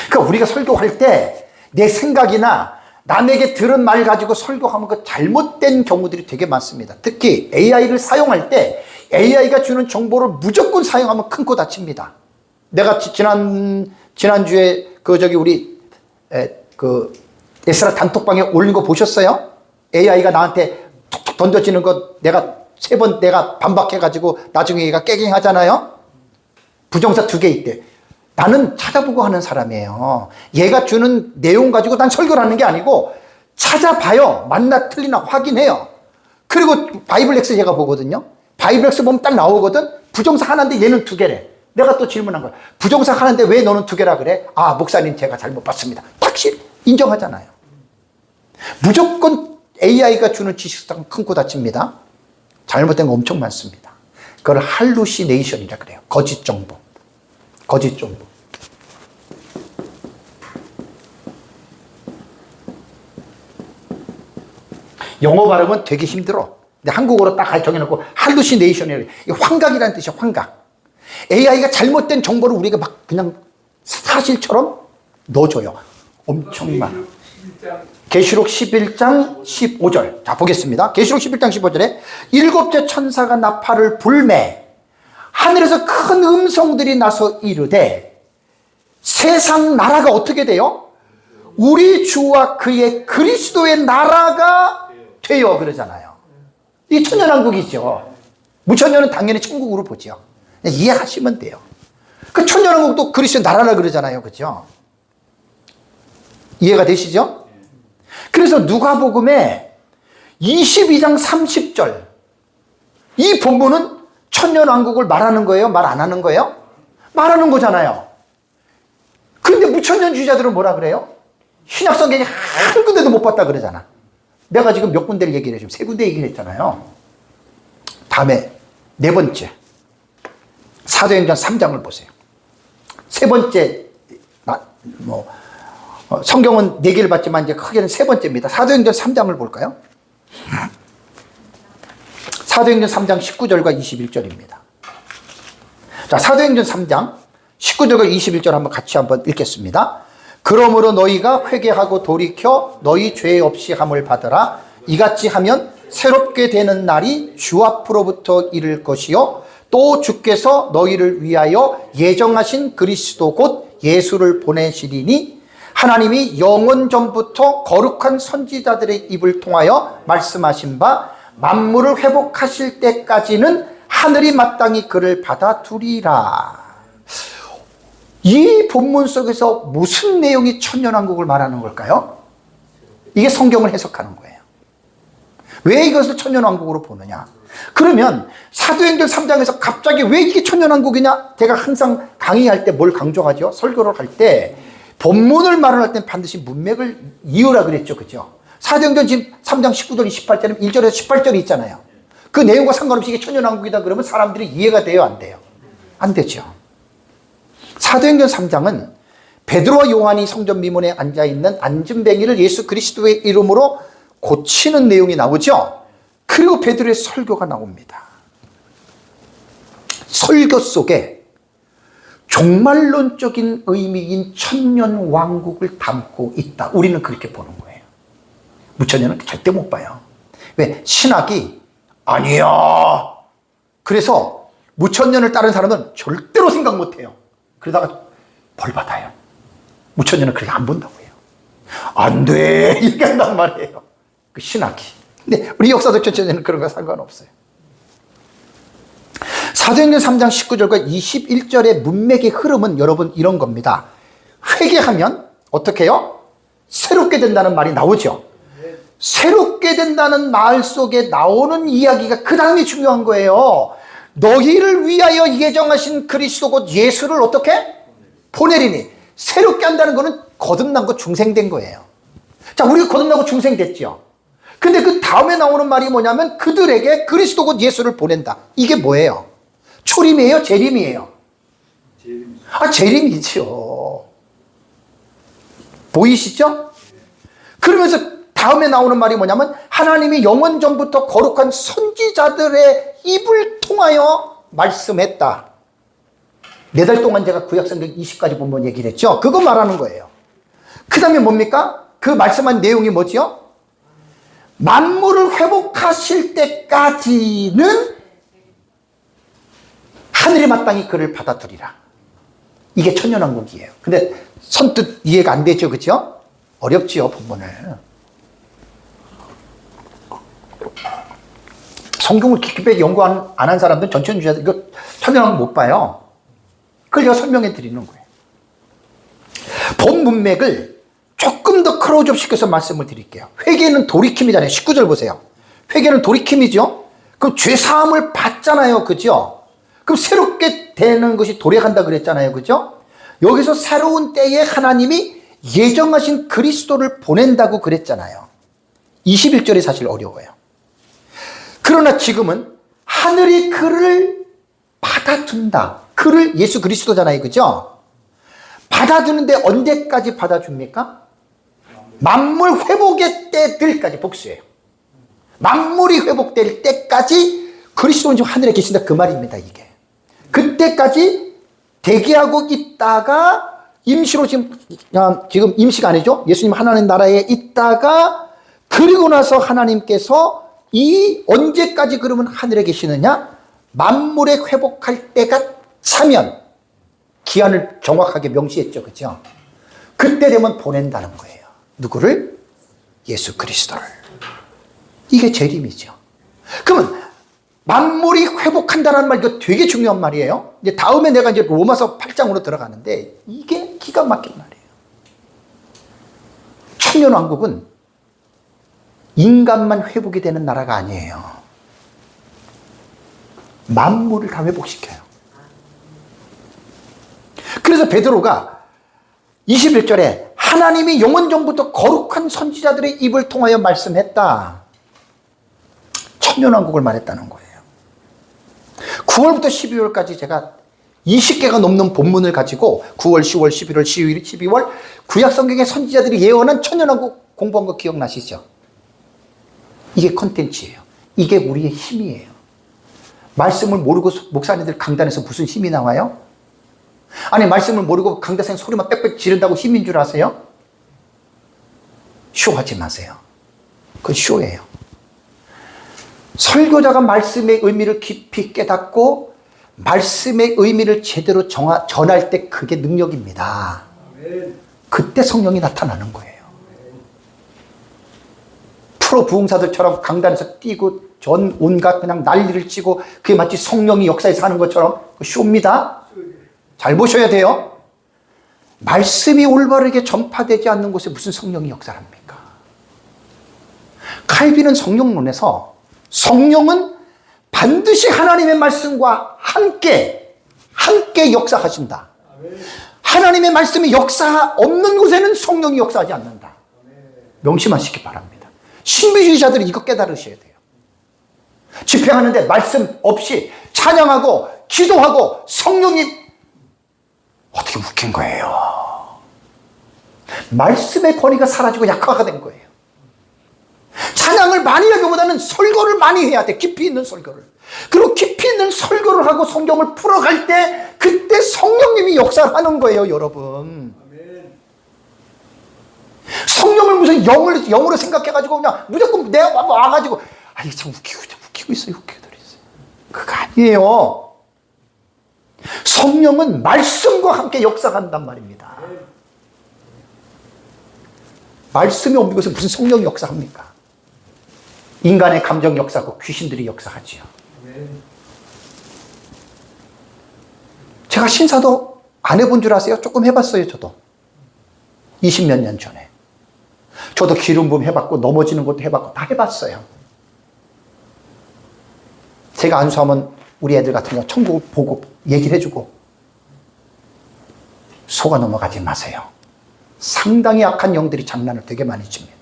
그러니까 우리가 설교할 때 내 생각이나 남에게 들은 말 가지고 설교하면 그 잘못된 경우들이 되게 많습니다. 특히 AI를 사용할 때 AI가 주는 정보를 무조건 사용하면 큰 코 다칩니다. 내가 지난주에 우리 에스라 단톡방에 올린 거 보셨어요? AI가 나한테 툭툭 던져지는 거 내가 3번 내가 반박해가지고 나중에 얘가 깨갱하잖아요? 부정사 2개 있대. 나는 찾아보고 하는 사람이에요. 얘가 주는 내용 가지고 난 설교를 하는 게 아니고 찾아봐요. 맞나 틀리나 확인해요. 그리고 바이블렉스 제가 보거든요. 바이블렉스 보면 딱 나오거든. 부정사 하나인데 얘는 2개래. 내가 또 질문한 거야. 부정사 하는데 왜 너는 두 개라 그래? 아, 목사님 제가 잘못 봤습니다. 확실히 인정하잖아요. 무조건 AI가 주는 지식상 큰 코 다칩니다. 잘못된 거 엄청 많습니다. 그걸 할루시네이션이라 그래요. 거짓 정보. 거짓 정보. 영어 발음은 되게 힘들어. 근데 한국어로 딱 정해놓고 할루시네이션이라고 해요. 이게 환각이라는 뜻이야, 환각. AI가 잘못된 정보를 우리가 막 그냥 사실처럼 넣어줘요. 엄청 많아. 계시록 11장 15절. 자, 보겠습니다. 계시록 11장 15절에 일곱째 천사가 나팔을 불매 하늘에서 큰 음성들이 나서 이르되 세상 나라가 어떻게 돼요? 우리 주와 그의 그리스도의 나라가 돼요. 그러잖아요. 이게 천년왕국이죠. 무천년은 당연히 천국으로 보죠. 이해하시면 돼요. 그 천년왕국도 그리스도의 나라라 그러잖아요. 그죠? 이해가 되시죠? 그래서 누가복음에 22장 30절 이 본문은 천년왕국을 말하는 거예요? 말 안 하는 거예요? 말하는 거잖아요. 그런데 무천년주의자들은 뭐라 그래요? 신약성경이 한 군데도 못 봤다 그러잖아. 내가 지금 몇 군데를 얘기를 해. 지금 세 군데 얘기를 했잖아요. 다음에 네 번째 사도행전 3장을 보세요. 세 번째 성경은 네 개를 봤지만 이제 크게는 세 번째입니다. 사도행전 3장을 볼까요? 사도행전 3장 19절과 21절입니다. 자, 사도행전 3장 19절과 21절 한번 같이 한번 읽겠습니다. 그러므로 너희가 회개하고 돌이켜 너희 죄 없이 함을 받으라. 이같이 하면 새롭게 되는 날이 주 앞으로부터 이를 것이요 또 주께서 너희를 위하여 예정하신 그리스도 곧 예수를 보내시리니 하나님이 영원 전부터 거룩한 선지자들의 입을 통하여 말씀하신 바 만물을 회복하실 때까지는 하늘이 마땅히 그를 받아두리라. 이 본문 속에서 무슨 내용이 천년왕국을 말하는 걸까요? 이게 성경을 해석하는 거예요. 왜 이것을 천년왕국으로 보느냐? 그러면 사도행전 3장에서 갑자기 왜 이게 천년왕국이냐? 제가 항상 강의할 때 뭘 강조하죠? 설교를 할 때 본문을 말할 땐 반드시 문맥을 이유라 그랬죠. 그죠? 사도행전 지금 3장 19절 28절은 1절에서 18절이 있잖아요. 그 내용과 상관없이 이게 천년왕국이다 그러면 사람들이 이해가 돼요? 안 돼요? 안 되죠. 사도행전 3장은 베드로와 요한이 성전 미문에 앉아있는 안진뱅이를 예수 그리스도의 이름으로 고치는 내용이 나오죠. 그리고 베드로의 설교가 나옵니다. 설교 속에 종말론적인 의미인 천년왕국을 담고 있다. 우리는 그렇게 보는 거예요. 무천년은 절대 못 봐요. 왜? 신학이 아니야. 그래서 무천년을 따른 사람은 절대로 생각 못 해요. 그러다가 벌 받아요. 무천년은 그렇게 안 본다고 해요. 안 돼. 이렇게 한단 말이에요. 그 신학이. 근데 우리 역사도 천년은 그런 거 상관없어요. 사도행전 3장 19절과 21절의 문맥의 흐름은 여러분 이런 겁니다. 회개하면 어떻게 해요? 새롭게 된다는 말이 나오죠. 새롭게 된다는 말 속에 나오는 이야기가 그 다음이 중요한 거예요. 너희를 위하여 예정하신 그리스도 곧 예수를 어떻게? 보내리니. 새롭게 한다는 거는 거듭난 거 중생된 거예요. 자, 우리가 거듭나고 중생됐죠. 근데 그 다음에 나오는 말이 뭐냐면 그들에게 그리스도 곧 예수를 보낸다. 이게 뭐예요? 초림이에요? 재림이에요? 아, 재림이죠. 보이시죠? 그러면서 다음에 나오는 말이 뭐냐면 하나님이 영원 전부터 거룩한 선지자들의 입을 통하여 말씀했다. 4달 동안 제가 구약성경 20가지 본문 얘기를 했죠. 그거 말하는 거예요. 그 다음에 뭡니까? 그 말씀한 내용이 뭐지요? 만물을 회복하실 때까지는 하늘이 마땅히 그를 받아들이라. 이게 천년왕국이에요. 근데 선뜻 이해가 안 되죠. 그죠? 어렵지요, 본문을. 성경을 깊이 연구 안 한 사람들은 전천주의자들 이거 천년왕국 못 봐요. 그걸 제가 설명해 드리는 거예요. 본 문맥을 조금 더 크로즈업 시켜서 말씀을 드릴게요. 회개는 돌이킴이잖아요. 19절 보세요. 회개는 돌이킴이죠. 그럼 죄사함을 받잖아요. 그죠? 그럼 새롭게 되는 것이 도래한다 그랬잖아요. 그죠? 여기서 새로운 때에 하나님이 예정하신 그리스도를 보낸다고 그랬잖아요. 21절이 사실 어려워요. 그러나 지금은 하늘이 그를 받아준다. 그를 예수 그리스도잖아요. 그죠? 받아주는데 언제까지 받아줍니까? 만물 회복의 때들까지 복수예요. 만물이 회복될 때까지 그리스도는 지금 하늘에 계신다 그 말입니다. 이게 그때까지 대기하고 있다가 임시로 지금 임시가 아니죠. 예수님 하나님 나라에 있다가 그리고 나서 하나님께서 이 언제까지 그러면 하늘에 계시느냐? 만물에 회복할 때가 차면 기한을 정확하게 명시했죠. 그죠? 그때 되면 보낸다는 거예요. 누구를? 예수 그리스도를. 이게 재림이죠. 그러면 만물이 회복한다는 말, 이거 되게 중요한 말이에요. 이제 다음에 내가 이제 로마서 8장으로 들어가는데 이게 기가 막힌 말이에요. 천년왕국은 인간만 회복이 되는 나라가 아니에요. 만물을 다 회복시켜요. 그래서 베드로가 21절에 하나님이 영원전부터 거룩한 선지자들의 입을 통하여 말씀했다. 천년왕국을 말했다는 거예요. 9월부터 12월까지 제가 20개가 넘는 본문을 가지고 9월, 10월, 11월, 12월 구약 성경의 선지자들이 예언한 천년왕국 공부한 거 기억나시죠? 이게 컨텐츠예요. 이게 우리의 힘이에요. 말씀을 모르고 목사님들 강단에서 무슨 힘이 나와요? 아니 말씀을 모르고 강단에서 소리만 빽빽 지른다고 힘인 줄 아세요? 쇼하지 마세요. 그건 쇼예요. 설교자가 말씀의 의미를 깊이 깨닫고 말씀의 의미를 제대로 전할 때 그게 능력입니다. 그때 성령이 나타나는 거예요. 프로 부흥사들처럼 강단에서 뛰고 전 온갖 그냥 난리를 치고 그게 마치 성령이 역사에서 하는 것처럼 쇼입니다. 잘 보셔야 돼요. 말씀이 올바르게 전파되지 않는 곳에 무슨 성령이 역사를 합니까? 칼빈은 성령론에서 성령은 반드시 하나님의 말씀과 함께 역사하신다. 하나님의 말씀이 역사 없는 곳에는 성령이 역사하지 않는다. 명심하시기 바랍니다. 신비주의자들이 이거 깨달으셔야 돼요. 집회하는데 말씀 없이 찬양하고 기도하고 성령이 어떻게 웃긴 거예요. 말씀의 권위가 사라지고 약화가 된 거예요. 찬양을 많이 하기보다는 설교를 많이 해야 돼. 깊이 있는 설교를. 그리고 깊이 있는 설교를 하고 성경을 풀어갈 때 그때 성령님이 역사를 하는 거예요. 여러분. 성령을 무슨 영으로 생각해가지고 그냥 무조건 내가 와가지고 이게 참 웃기고 있어요. 그거 아니에요. 성령은 말씀과 함께 역사한단 말입니다. 말씀이 없는 곳에 무슨 성령이 역사합니까? 인간의 감정 역사하고 귀신들이 역사하지요. 제가 신사도 안 해본 줄 아세요? 조금 해봤어요. 저도 20몇 년 전에 저도 기름 부음 해봤고 넘어지는 것도 해봤고 다 해봤어요. 제가 안수하면 우리 애들 같은 경우 천국을 보고 얘기를 해주고 속아 넘어가지 마세요. 상당히 악한 영들이 장난을 되게 많이 칩니다.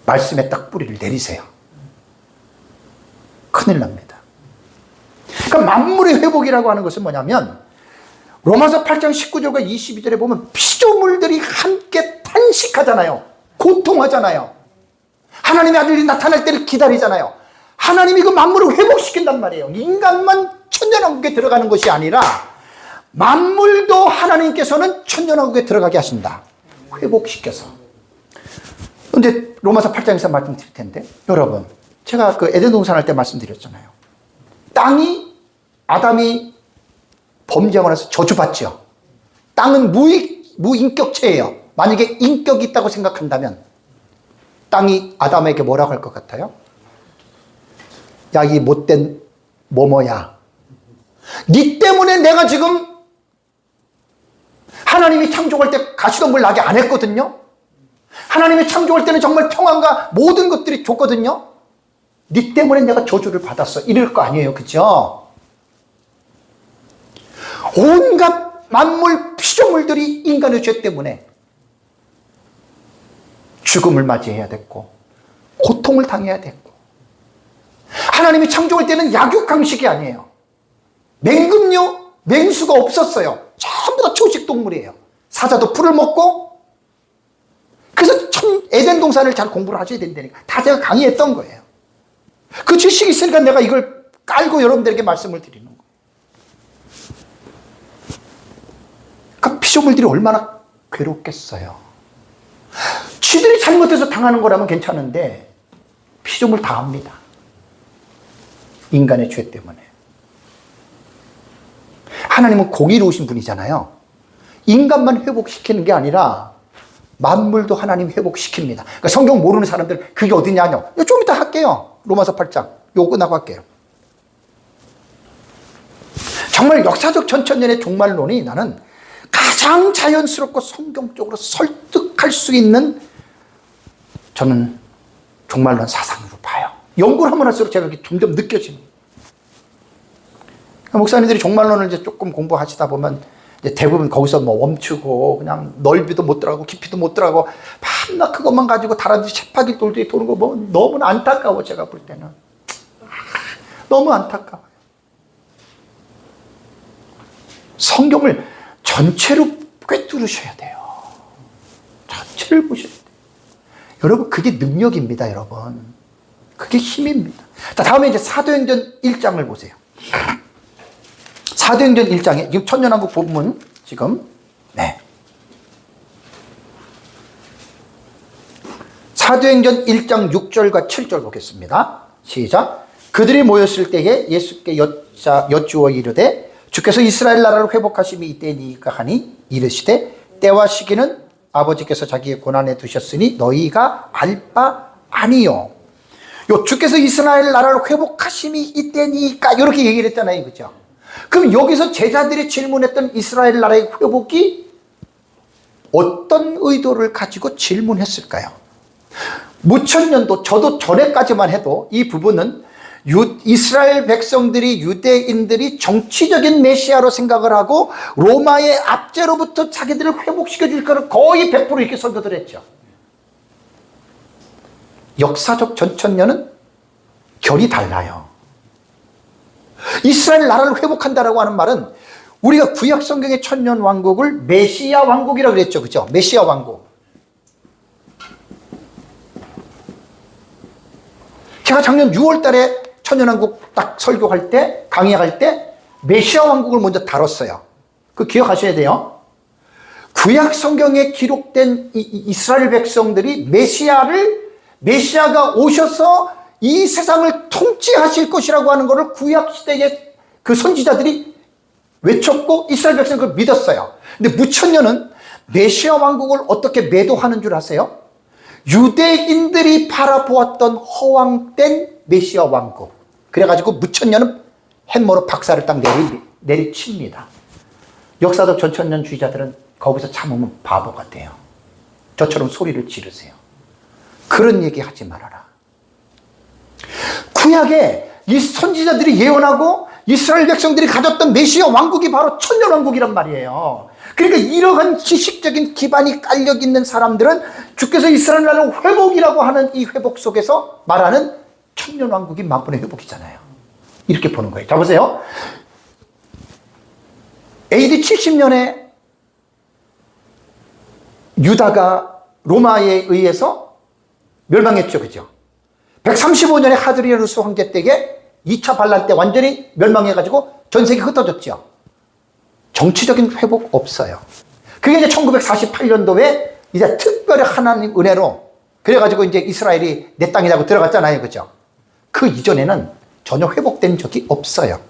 말씀에 딱 뿌리를 내리세요. 큰일 납니다. 그러니까 만물의 회복이라고 하는 것은 뭐냐면 로마서 8장 19절과 22절에 보면 피조물들이 함께 탄식하잖아요. 고통하잖아요. 하나님의 아들이 나타날 때를 기다리잖아요. 하나님이 그 만물을 회복시킨단 말이에요. 인간만 천년왕국에 들어가는 것이 아니라 만물도 하나님께서는 천년왕국에 들어가게 하신다. 회복시켜서. 그런데 로마서 8장에서 말씀드릴 텐데 여러분 제가 그 에덴 동산 할 때 말씀드렸잖아요. 땅이 아담이 범죄하고 나서 저주받죠. 땅은 무인격체예요. 만약에 인격이 있다고 생각한다면 땅이 아담에게 뭐라고 할 것 같아요? 야, 이 못된 뭐뭐야. 네 때문에 내가 지금 하나님이 창조할 때 가시덤불 나게 안 했거든요. 하나님이 창조할 때는 정말 평안과 모든 것들이 좋거든요. 네 때문에 내가 저주를 받았어. 이럴 거 아니에요. 그죠? 온갖 만물 피조물들이 인간의 죄 때문에 죽음을 맞이해야 됐고 고통을 당해야 됐고, 하나님이 창조할 때는 약육강식이 아니에요. 맹금류, 맹수가 없었어요. 전부 다 초식 동물이에요. 사자도 풀을 먹고. 그래서 참 에덴 동산을 잘 공부를 하셔야 된다니까. 다 제가 강의했던 거예요. 그 지식이 있으니까 내가 이걸 깔고 여러분들에게 말씀을 드리는 거예요. 그 피조물들이 얼마나 괴롭겠어요. 쥐들이 잘못해서 당하는 거라면 괜찮은데 피조물 다 합니다. 인간의 죄 때문에. 하나님은 공의로우신 분이잖아요. 인간만 회복시키는 게 아니라 만물도 하나님 회복시킵니다. 그러니까 성경 모르는 사람들 그게 어디냐뇨. 좀 이따 할게요. 로마서 8장. 요거 끝나고 할게요. 정말 역사적 전천년의 종말론이 나는 가장 자연스럽고 성경적으로 설득할 수 있는, 저는 종말론 사상으로 봐요. 연구를 하면 할수록 제가 점점 느껴지는 거예요. 목사님들이 종말론을 이제 조금 공부하시다 보면 이제 대부분 거기서 뭐 멈추고 그냥 넓이도 못 들어가고 깊이도 못 들어가고 밤낮 그것만 가지고 다람쥐 쳇바퀴 돌듯이 도는 거 뭐 너무 안타까워. 제가 볼 때는 너무 안타까워요. 성경을 전체로 꿰뚫으셔야 돼요. 전체를 보셔야 돼요. 여러분, 그게 능력입니다. 여러분, 그게 힘입니다. 자, 다음에 이제 사도행전 1장을 보세요. 사도행전 1장에 지금 천년왕국 본문 지금, 네, 사도행전 1장 6절과 7절 보겠습니다. 시작. 그들이 모였을 때에 예수께 여쭈어 이르되 주께서 이스라엘 나라를 회복하심이 이때니까 하니 이르시되 때와 시기는 아버지께서 자기의 고난에 두셨으니 너희가 알 바 아니요. 요 주께서 이스라엘 나라를 회복하심이 이때니까 이렇게 얘기를 했잖아요. 그죠? 그럼 여기서 제자들이 질문했던 이스라엘 나라의 회복이 어떤 의도를 가지고 질문했을까요? 무천년도, 저도 전에까지만 해도 이 부분은 이스라엘 백성들이, 유대인들이 정치적인 메시아로 생각을 하고 로마의 압제로부터 자기들을 회복시켜 줄 거를 거의 100% 이렇게 설교를 했죠. 역사적 전천년은 결이 달라요. 이스라엘 나라를 회복한다라고 하는 말은 우리가 구약 성경의 천년 왕국을 메시아 왕국이라고 그랬죠. 그죠? 메시아 왕국. 제가 작년 6월 달에 천년왕국 딱 설교할 때, 강의할 때 메시아 왕국을 먼저 다뤘어요. 그 기억하셔야 돼요. 구약 성경에 기록된 이스라엘 백성들이 메시아가 오셔서 이 세상을 통치하실 것이라고 하는 것을 구약 시대의 그 선지자들이 외쳤고 이스라엘 백성은 그걸 믿었어요. 근데 무천년은 메시아 왕국을 어떻게 매도하는 줄 아세요? 유대인들이 바라보았던 허황된 메시아 왕국. 그래가지고 무천년은 햄머로 박살을 딱 내리칩니다. 역사적 전천년주의자들은 거기서 참으면 바보가 돼요. 저처럼 소리를 지르세요. 그런 얘기 하지 말아라. 구약에 이 선지자들이 예언하고 이스라엘 백성들이 가졌던 메시아 왕국이 바로 천년왕국이란 말이에요. 그러니까 이러한 지식적인 기반이 깔려 있는 사람들은 주께서 이스라엘 나라를 회복이라고 하는 이 회복 속에서 말하는 천년왕국이 만분의 회복이잖아요. 이렇게 보는 거예요. 자, 보세요. AD 70년에 유다가 로마에 의해서 멸망했죠. 그죠? 135년에 하드리아누스 황제 때에 2차 반란 때 완전히 멸망해가지고 전 세계 흩어졌죠. 정치적인 회복 없어요. 그게 이제 1948년도에 이제 특별히 하나님 은혜로 그래가지고 이제 이스라엘이 내 땅이라고 들어갔잖아요. 그죠? 그 이전에는 전혀 회복된 적이 없어요.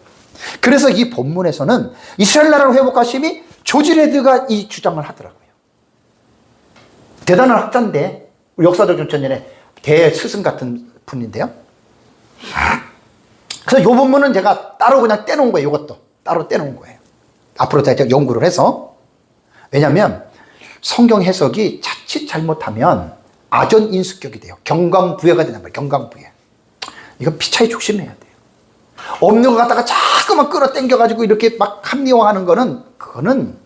그래서 이 본문에서는 이스라엘 나라를 회복하심이 조지 레드가 이 주장을 하더라고요. 대단한 학자인데 역사적 전천년의 대스승 같은 분인데요. 그래서 이 본문은 제가 따로 그냥 떼놓은 거예요. 이것도 따로 떼놓은 거예요. 앞으로 제가 연구를 해서. 왜냐하면 성경 해석이 자칫 잘못하면 아전인수격이 돼요. 경강부회가 되는 거예요. 경강부회. 이건 피차에 조심해야 돼요. 없는 거 갖다가 자꾸만 끌어당겨가지고 이렇게 막 합리화하는 거는, 그거는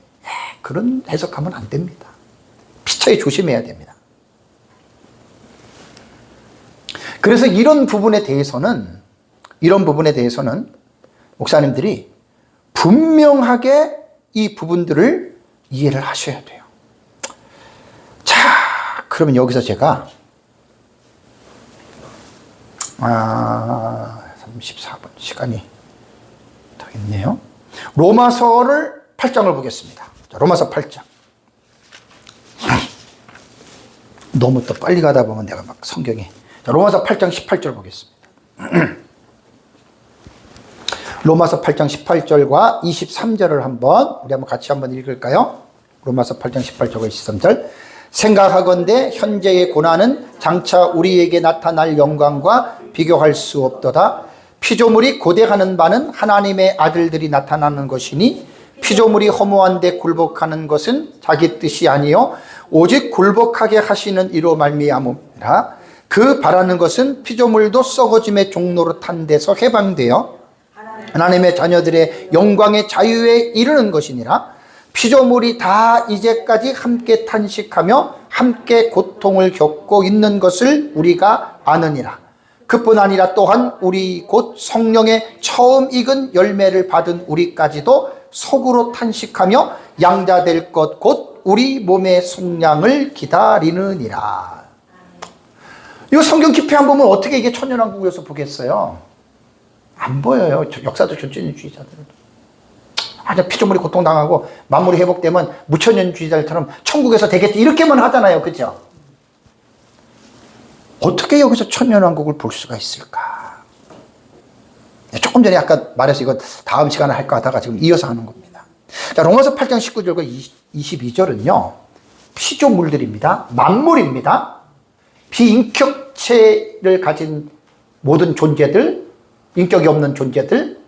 그런 해석하면 안 됩니다. 피차에 조심해야 됩니다. 그래서 이런 부분에 대해서는 목사님들이 분명하게 이 부분들을 이해를 하셔야 돼요. 자, 그러면 여기서 제가 34분 시간이 더 있네요. 로마서를 8장을 보겠습니다. 자, 로마서 8장. 너무 또 빨리 가다 보면 내가 막 성경이. 자, 로마서 8장 18절 보겠습니다. 로마서 8장 18절과 23절을 우리 한번 같이 한번 읽을까요? 로마서 8장 18절과 23절. 생각하건대 현재의 고난은 장차 우리에게 나타날 영광과 비교할 수 없도다. 피조물이 고대하는 바는 하나님의 아들들이 나타나는 것이니 피조물이 허무한데 굴복하는 것은 자기 뜻이 아니요 오직 굴복하게 하시는 이로 말미암음이라. 그 바라는 것은 피조물도 썩어짐의 종로로 탄 데서 해방되어 하나님의 자녀들의 영광의 자유에 이르는 것이니라. 피조물이 다 이제까지 함께 탄식하며 함께 고통을 겪고 있는 것을 우리가 아느니라. 그뿐 아니라 또한 우리 곧 성령의 처음 익은 열매를 받은 우리까지도 속으로 탄식하며 양자될 것 곧 우리 몸의 속량을 기다리느니라. 이 성경 깊이 안 보면 어떻게 이게 천년왕국에서 보겠어요? 안 보여요. 역사적 전천년주의자들은. 피조물이 고통당하고 만물이 회복되면 무천년주의자들처럼 천국에서 되겠지 이렇게만 하잖아요. 그죠? 어떻게 여기서 천년왕국을 볼 수가 있을까? 조금 전에 아까 말해서 이거 다음 시간에 할까 하다가 지금 이어서 하는 겁니다. 자, 로마서 8장 19절과 22절은요. 피조물들입니다. 만물입니다. 비인격체를 가진 모든 존재들, 인격이 없는 존재들,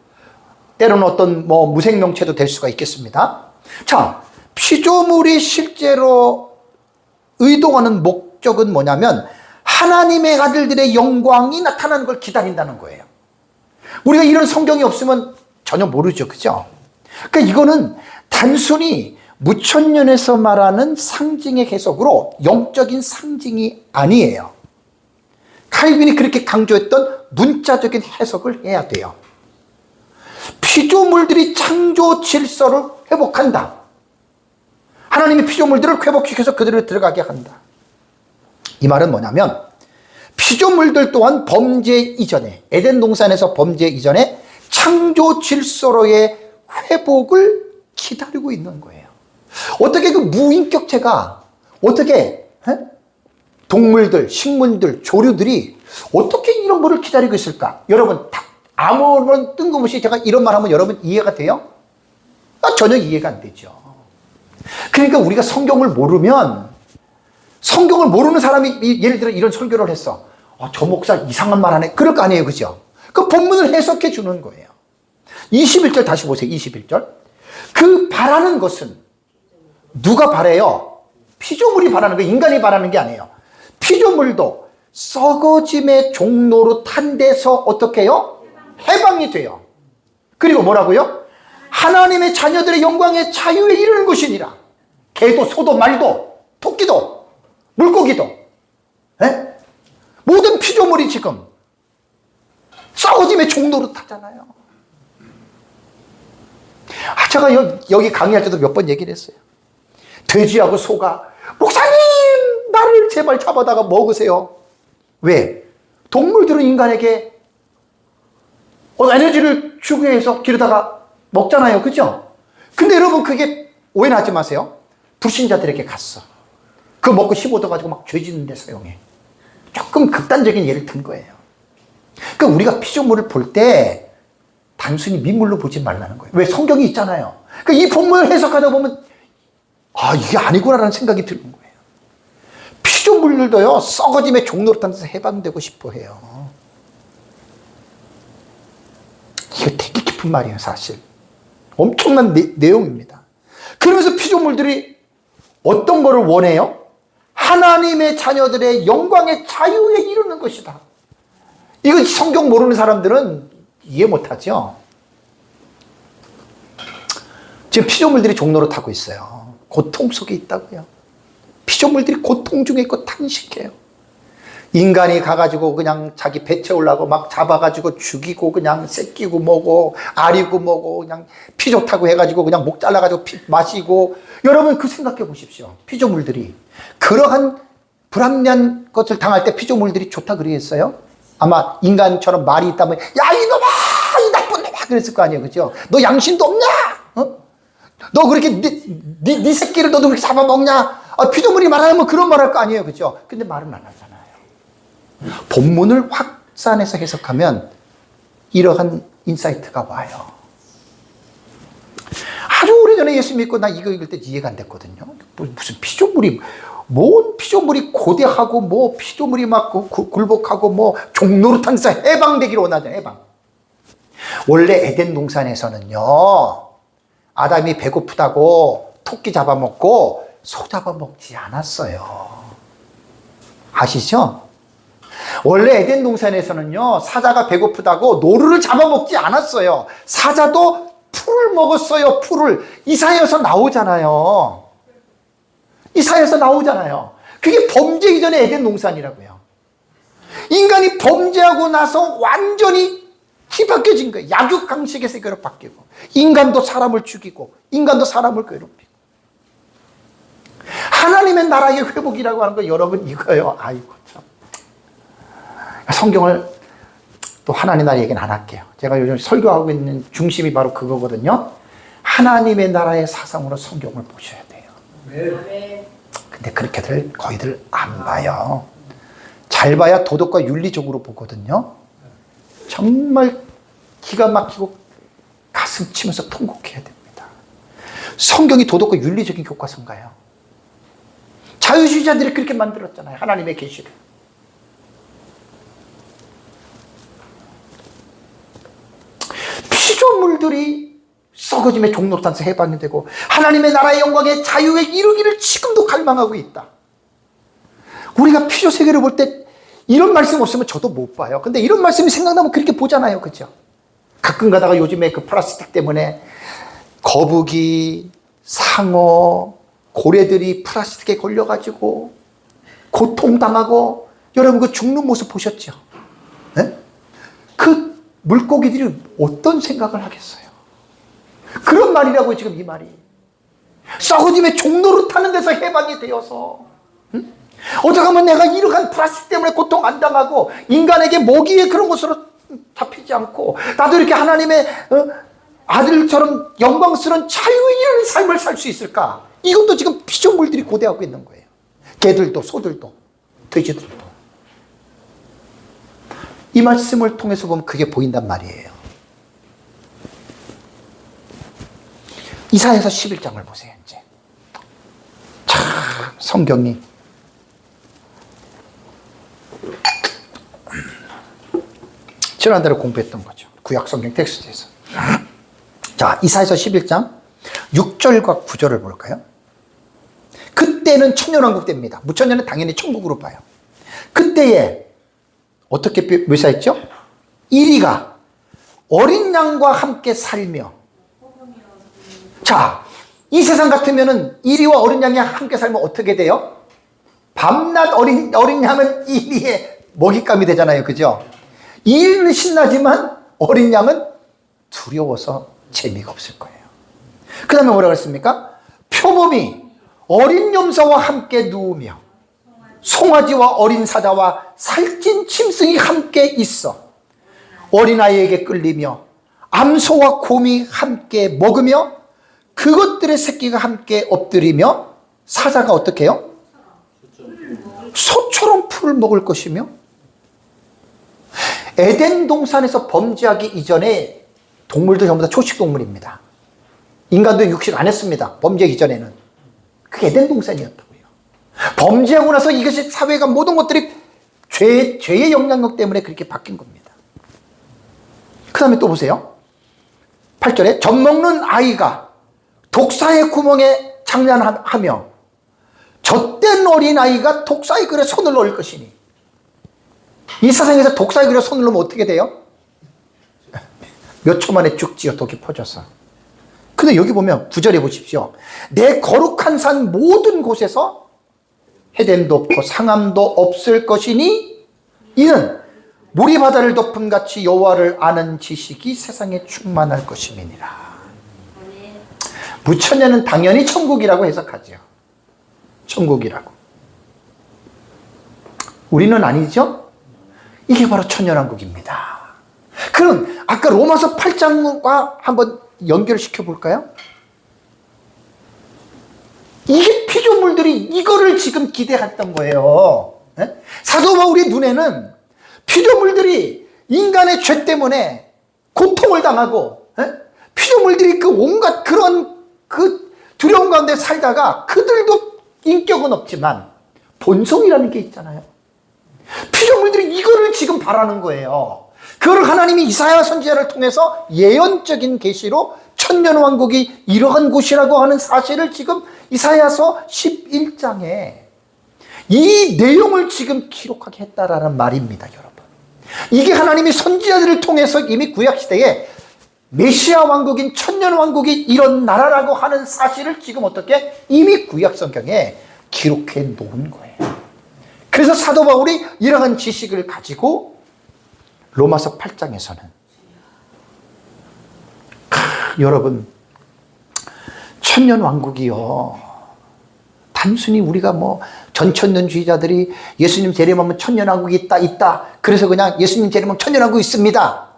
때로는 어떤 무생명체도 될 수가 있겠습니다. 자, 피조물이 실제로 의도하는 목적은 뭐냐면 하나님의 아들들의 영광이 나타나는 걸 기다린다는 거예요. 우리가 이런 성경이 없으면 전혀 모르죠. 그죠? 그러니까 이거는 단순히 무천년에서 말하는 상징의 해석으로 영적인 상징이 아니에요. 칼빈이 그렇게 강조했던 문자적인 해석을 해야 돼요. 피조물들이 창조 질서를 회복한다. 하나님이 피조물들을 회복시켜서 그들을 들어가게 한다. 이 말은 뭐냐면 피조물들 또한 범죄 이전에, 에덴 동산에서 범죄 이전에 창조 질서로의 회복을 기다리고 있는 거예요. 어떻게 그 무인격체가, 어떻게 동물들, 식물들, 조류들이 어떻게 이런 거를 기다리고 있을까? 여러분, 아무런 뜬금없이 제가 이런 말 하면 여러분 이해가 돼요? 전혀 이해가 안 되죠. 그러니까 우리가 성경을 모르면, 성경을 모르는 사람이 예를 들어 이런 설교를 했어. 저 목사 이상한 말 하네. 그럴 거 아니에요. 그죠? 그 본문을 해석해 주는 거예요. 21절 다시 보세요. 21절. 그 바라는 것은 누가 바래요? 피조물이 바라는 거, 인간이 바라는 게 아니에요. 피조물도 썩어짐의 종로로 탄 데서 어떻게 해요? 해방이 돼요. 그리고 뭐라고요? 하나님의 자녀들의 영광의 자유에 이르는 것이니라. 개도 소도 말도 토끼도 물고기도 모든 피조물이 지금 썩어짐의 종로로 타잖아요. 제가 여기 강의할 때도 몇 번 얘기를 했어요. 돼지하고 소가 목사님 나를 제발 잡아다가 먹으세요. 왜? 동물들은 인간에게 에너지를 주기 위해서 기르다가 먹잖아요. 그죠? 근데 여러분 그게 오해는 하지 마세요. 불신자들에게 갔어. 그거 먹고 15도 가지고 막 죄 짓는데 사용해. 조금 극단적인 예를 든 거예요. 그러니까 우리가 피조물을 볼 때 단순히 민물로 보지 말라는 거예요. 왜? 성경이 있잖아요. 그러니까 이 본문을 해석하다 보면 이게 아니구나라는 생각이 드는 거예요. 피조물들도요 썩어짐의 종로로 타면서 해방되고 싶어 해요. 이거 되게 깊은 말이에요. 사실 엄청난 내용입니다. 그러면서 피조물들이 어떤 거를 원해요? 하나님의 자녀들의 영광의 자유에 이르는 것이다. 이거 성경 모르는 사람들은 이해 못하죠? 지금 피조물들이 종로를 타고 있어요. 고통 속에 있다고요. 피조물들이 고통 중에 있고 탄식해요. 인간이 가가지고 그냥 자기 배 채우려고 막 잡아가지고 죽이고 그냥 새끼고 뭐고 아리고 뭐고 그냥 피 좋다고 해가지고 그냥 목 잘라가지고 피 마시고. 여러분 그 생각해 보십시오. 피조물들이 그러한 불합리한 것을 당할 때 피조물들이 좋다 그러겠어요? 아마 인간처럼 말이 있다면 야 이놈아 이 나쁜 놈아 그랬을 거 아니에요. 그죠? 너 양심도 없냐? 어? 너 그렇게 네 새끼를 너도 그렇게 잡아먹냐? 피조물이 말하면 그런 말 할 거 아니에요. 그죠? 근데 말은 안 하잖아요. 본문을 확산해서 해석하면 이러한 인사이트가 와요. 아주 오래전에 예수 믿고 나 이거 읽을 때 이해가 안 됐거든요. 무슨 피조물이, 뭔 피조물이 고대하고 뭐 피조물이 막 굴복하고 뭐 종노릇하면서 해방되기를 원하잖아요. 해방. 원래 에덴 동산에서는요, 아담이 배고프다고 토끼 잡아먹고 소 잡아먹지 않았어요. 아시죠? 원래 에덴 동산에서는요, 사자가 배고프다고 노루를 잡아먹지 않았어요. 사자도 풀을 먹었어요. 풀을. 이사야에서 나오잖아요. 이사야에서 나오잖아요. 그게 범죄 이전의 에덴 동산이라고요. 인간이 범죄하고 나서 완전히 뒤바뀌어진 거예요. 약육강식의 세계로 바뀌고, 인간도 사람을 죽이고 인간도 사람을 괴롭히고. 하나님의 나라의 회복이라고 하는 거 여러분 이거예요. 아이고 참. 성경을 또 하나님 나라 얘기는 안 할게요. 제가 요즘 설교하고 있는 중심이 바로 그거거든요. 하나님의 나라의 사상으로 성경을 보셔야 돼요. 네. 근데 그렇게들 거의들 안 봐요. 잘 봐야 도덕과 윤리적으로 보거든요. 정말 기가 막히고 가슴 치면서 통곡해야 됩니다. 성경이 도덕과 윤리적인 교과서인가요? 자유주의자들이 그렇게 만들었잖아요. 하나님의 계시를. 피조물들이 썩어짐의 종로탄에서 해방이 되고 하나님의 나라의 영광의 자유에 이르기를 지금도 갈망하고 있다. 우리가 피조 세계를 볼 때 이런 말씀 없으면 저도 못 봐요. 근데 이런 말씀이 생각나면 그렇게 보잖아요. 그죠? 가끔 가다가 요즘에 그 플라스틱 때문에 거북이, 상어, 고래들이 플라스틱에 걸려가지고 고통당하고, 여러분 그 죽는 모습 보셨죠? 네? 그 물고기들이 어떤 생각을 하겠어요? 그런 말이라고요, 지금 이 말이. 썩어짐의 종로를 타는 데서 해방이 되어서, 응? 어떡하면 내가 이러한 플라스틱 때문에 고통 안 당하고 인간에게 모기의 그런 것으로 잡히지 않고 나도 이렇게 하나님의 아들처럼 영광스러운 자유의 이런 삶을 살 수 있을까? 이것도 지금 피조물들이 고대하고 있는 거예요. 개들도, 소들도, 돼지들도. 이 말씀을 통해서 보면 그게 보인단 말이에요. 이사야서 11장을 보세요. 이제 참 성경이 지난달에 공부했던 거죠. 구약 성경 텍스트에서. 자, 이사야서 11장 6절과 9절을 볼까요? 그때는 천년왕국 때입니다. 무천년은 당연히 천국으로 봐요. 그때에 어떻게 묘사했죠? 이리가 어린 양과 함께 살며. 자, 이 세상 같으면은 이리와 어린 양이 함께 살면 어떻게 돼요? 밤낮 어린 양은 이리의 먹잇감이 되잖아요. 그죠? 이리는 신나지만 어린 양은 두려워서 재미가 없을 거예요. 그 다음에 뭐라고 했습니까? 표범이 어린 염소와 함께 누우며 송아지와 어린 사자와 살찐 짐승이 함께 있어 어린아이에게 끌리며 암소와 곰이 함께 먹으며 그것들의 새끼가 함께 엎드리며 사자가 어떻게 해요? 소처럼 풀을 먹을 것이며. 에덴 동산에서 범죄하기 이전에 동물도 전부 다 초식동물입니다. 인간도 육식 안 했습니다. 범죄 이전에는. 그게 에덴 동산이었다고요. 범죄하고 나서 이것이 사회가 모든 것들이 죄의 영향력 때문에 그렇게 바뀐 겁니다. 그 다음에 또 보세요. 8절에 젖먹는 아이가 독사의 구멍에 장난하며 젖된 어린아이가 독사의 글에 손을 넣을 것이니. 이 세상에서 독사의 글에 손을 넣으면 어떻게 돼요? 몇 초 만에 죽지요, 독이 퍼져서. 근데 여기 보면 9절에 보십시오. 내 거룩한 산 모든 곳에서 해됨도 없고 상함도 없을 것이니 이는 물이 바다를 덮음같이 여호와를 아는 지식이 세상에 충만할 것임이니라. 무천년은 당연히 천국이라고 해석하죠. 천국이라고. 우리는 아니죠? 이게 바로 천년왕국입니다. 그럼 아까 로마서 8장과 한번 연결시켜 볼까요? 이게 피조물들이 이거를 지금 기대했던 거예요. 사도 바울의 눈에는 피조물들이 인간의 죄 때문에 고통을 당하고 피조물들이 그 온갖 그런 그 두려움 가운데 살다가 그들도 인격은 없지만 본성이라는 게 있잖아요. 피조물들이 이거를 지금 바라는 거예요. 그걸 하나님이 이사야 선지자를 통해서 예언적인 계시로 천년왕국이 이러한 곳이라고 하는 사실을 지금 이사야서 11장에 이 내용을 지금 기록하게 했다라는 말입니다, 여러분. 이게 하나님이 선지자들을 통해서 이미 구약시대에 메시아 왕국인 천년왕국이 이런 나라라고 하는 사실을 지금 어떻게 이미 구약성경에 기록해 놓은 거예요. 그래서 사도 바울이 이러한 지식을 가지고 로마서 8장에서는 여러분 천년왕국이요, 단순히 우리가 뭐 전천년주의자들이 예수님 재림하면 천년왕국이 있다 그래서 그냥 예수님 재림하면 천년왕국이 있습니다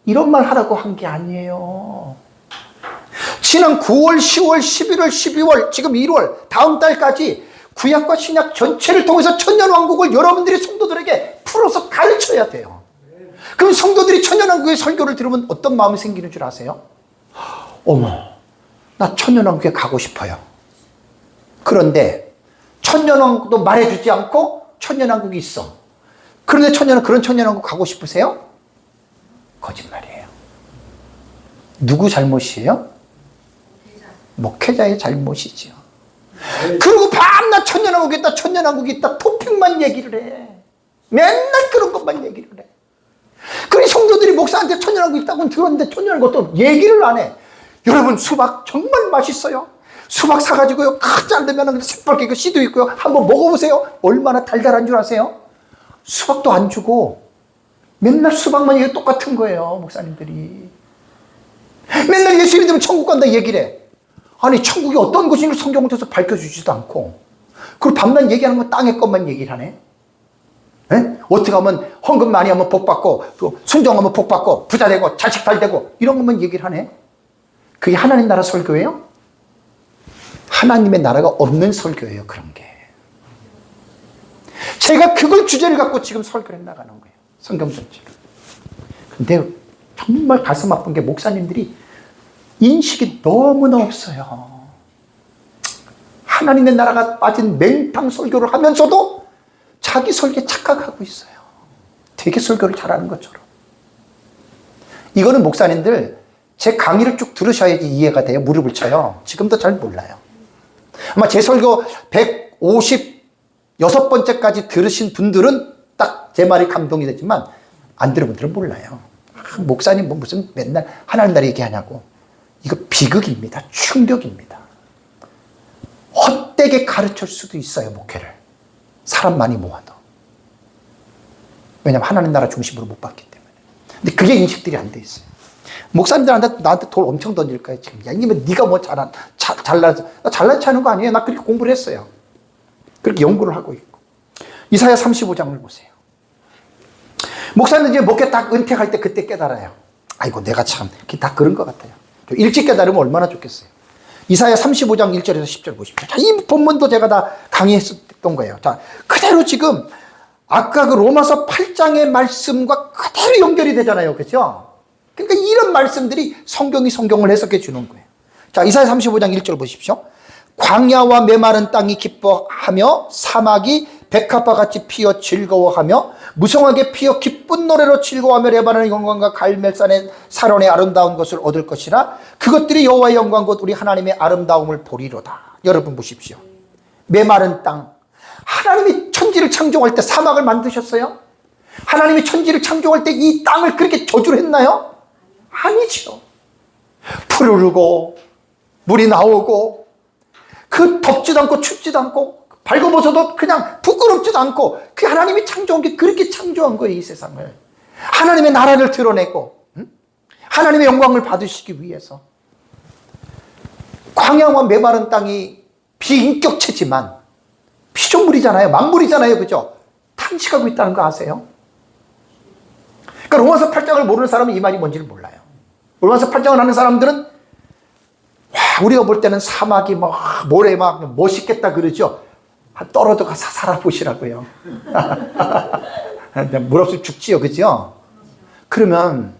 이런 말 하라고 한 게 아니에요. 지난 9월, 10월, 11월, 12월, 지금 1월 다음 달까지 구약과 신약 전체를 통해서 천년왕국을 여러분들이 성도들에게 풀어서 가르쳐야 돼요. 그럼 성도들이 천년왕국의 설교를 들으면 어떤 마음이 생기는 줄 아세요? 어머, 나 천년왕국에 가고 싶어요. 그런데 천년왕국도 말해주지 않고 천년왕국이 있어. 그런데 그런 천년왕국 가고 싶으세요? 거짓말이에요. 누구 잘못이에요? 목회자의 잘못이지요. 그리고 밤낮 천년왕국이 있다, 천년왕국이 있다 토픽만 얘기를 해. 맨날 그런 것만 얘기를 해. 그러니 성도들이 목사한테 천년왕국 있다고 들었는데 천년왕국 또 얘기를 안 해. 여러분 수박 정말 맛있어요. 수박 사가지고요 자르면 새빨개 씨도 있고요 한번 먹어보세요. 얼마나 달달한 줄 아세요? 수박도 안 주고 맨날 수박만 얘기 똑같은 거예요. 목사님들이 맨날 예수 믿으면 천국 간다 얘기를 해. 아니 천국이 어떤 곳인지 성경을 통해서 밝혀주지도 않고 그리고 밤낮 얘기하는 건 땅의 것만 얘기를 하네. 에? 어떻게 하면 헌금 많이 하면 복 받고 또 순종하면 복 받고 부자 되고 자식 잘 되고 이런 것만 얘기를 하네. 그게 하나님 나라 설교예요? 하나님의 나라가 없는 설교예요. 그런 게 제가 그걸 주제를 갖고 지금 설교를 나가는 거예요. 성경 전체를. 근데 정말 가슴 아픈 게 목사님들이 인식이 너무나 없어요. 하나님의 나라가 빠진 맹탕 설교를 하면서도 자기 설교에 착각하고 있어요. 되게 설교를 잘하는 것처럼. 이거는 목사님들 제 강의를 쭉 들으셔야지 이해가 돼요. 무릎을 쳐요. 지금도 잘 몰라요. 아마 제 설교 156번째까지 들으신 분들은 딱 제 말이 감동이 되지만 안 들은 분들은 몰라요. 목사님 뭐 무슨 맨날 하나님 나라 얘기하냐고. 이거 비극입니다. 충격입니다. 헛되게 가르칠 수도 있어요. 목회를. 사람 많이 모아도. 왜냐하면 하나님 나라 중심으로 못 봤기 때문에. 근데 그게 인식들이 안 돼 있어요. 목사님들한테 나한테 돌 엄청 던질 거예요. 지금. 야, 이면 네가 뭐 잘나지 하는 거 아니에요. 나 그렇게 공부를 했어요. 그렇게 연구를 하고 있고. 이사야 35장을 보세요. 목사님 이제 목회 딱 은퇴할 때 그때 깨달아요. 아이고 내가 참 다 그런 것 같아요. 일찍 깨달으면 얼마나 좋겠어요. 이사야 35장 1절에서 10절 보십시오. 자, 이 본문도 제가 다 강의했었던 거예요. 자, 그대로 지금 아까 그 로마서 8장의 말씀과 그대로 연결이 되잖아요. 그렇죠? 그러니까 이런 말씀들이 성경이 성경을 해석해 주는 거예요. 자, 이사야 35장 1절 보십시오. 광야와 메마른 땅이 기뻐하며 사막이 백합화 같이 피어 즐거워하며 무성하게 피어 기쁜 노래로 즐거워하며 레바논의 영광과 갈멜산의 사론의 아름다운 것을 얻을 것이라. 그것들이 여호와의 영광 곧 우리 하나님의 아름다움을 보리로다. 여러분 보십시오. 메마른 땅. 하나님이 천지를 창조할 때 사막을 만드셨어요? 하나님이 천지를 창조할 때 이 땅을 그렇게 저주를 했나요? 아니죠. 푸르르고 물이 나오고 그 덥지도 않고 춥지도 않고 발궈벗어도 그냥 부끄럽지도 않고 그 하나님이 창조한 게 그렇게 창조한 거예요. 이 세상을 하나님의 나라를 드러내고 하나님의 영광을 받으시기 위해서. 광야와 메마른 땅이 비인격체지만 피조물이잖아요. 망물이잖아요. 그죠? 탄식하고 있다는 거 아세요? 그러니까 로마서 8장을 모르는 사람은 이 말이 뭔지를 몰라요. 로마서 8장을 아는 사람들은 와, 우리가 볼 때는 사막이 막 모래 막 멋있겠다 그러죠. 떨어져 가서 살아보시라고요. 물 없으면 죽지요. 그죠? 그러면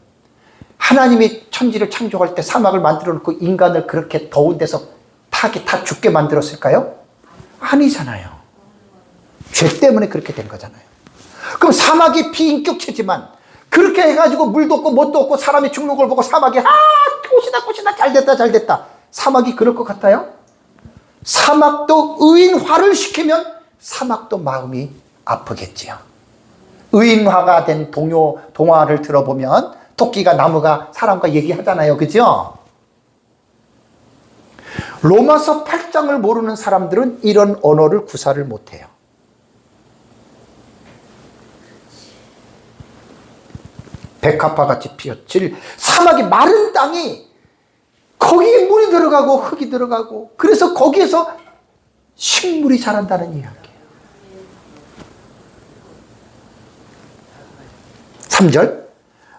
하나님이 천지를 창조할 때 사막을 만들어 놓고 인간을 그렇게 더운 데서 다 죽게 만들었을까요? 아니잖아요. 죄 때문에 그렇게 된 거잖아요. 그럼 사막이 비인격체지만 그렇게 해가지고 물도 없고 뭣도 없고 사람이 죽는 걸 보고 사막이 꽃이다 잘됐다. 사막이 그럴 것 같아요? 사막도 의인화를 시키면 사막도 마음이 아프겠지요. 의인화가 된 동화를 들어보면 토끼가 나무가 사람과 얘기하잖아요. 그죠? 로마서 8장을 모르는 사람들은 이런 언어를 구사를 못해요. 백합화같이 피어칠 사막이 마른 땅이 거기에 물이 들어가고 흙이 들어가고 그래서 거기에서 식물이 자란다는 이야기예요. 3절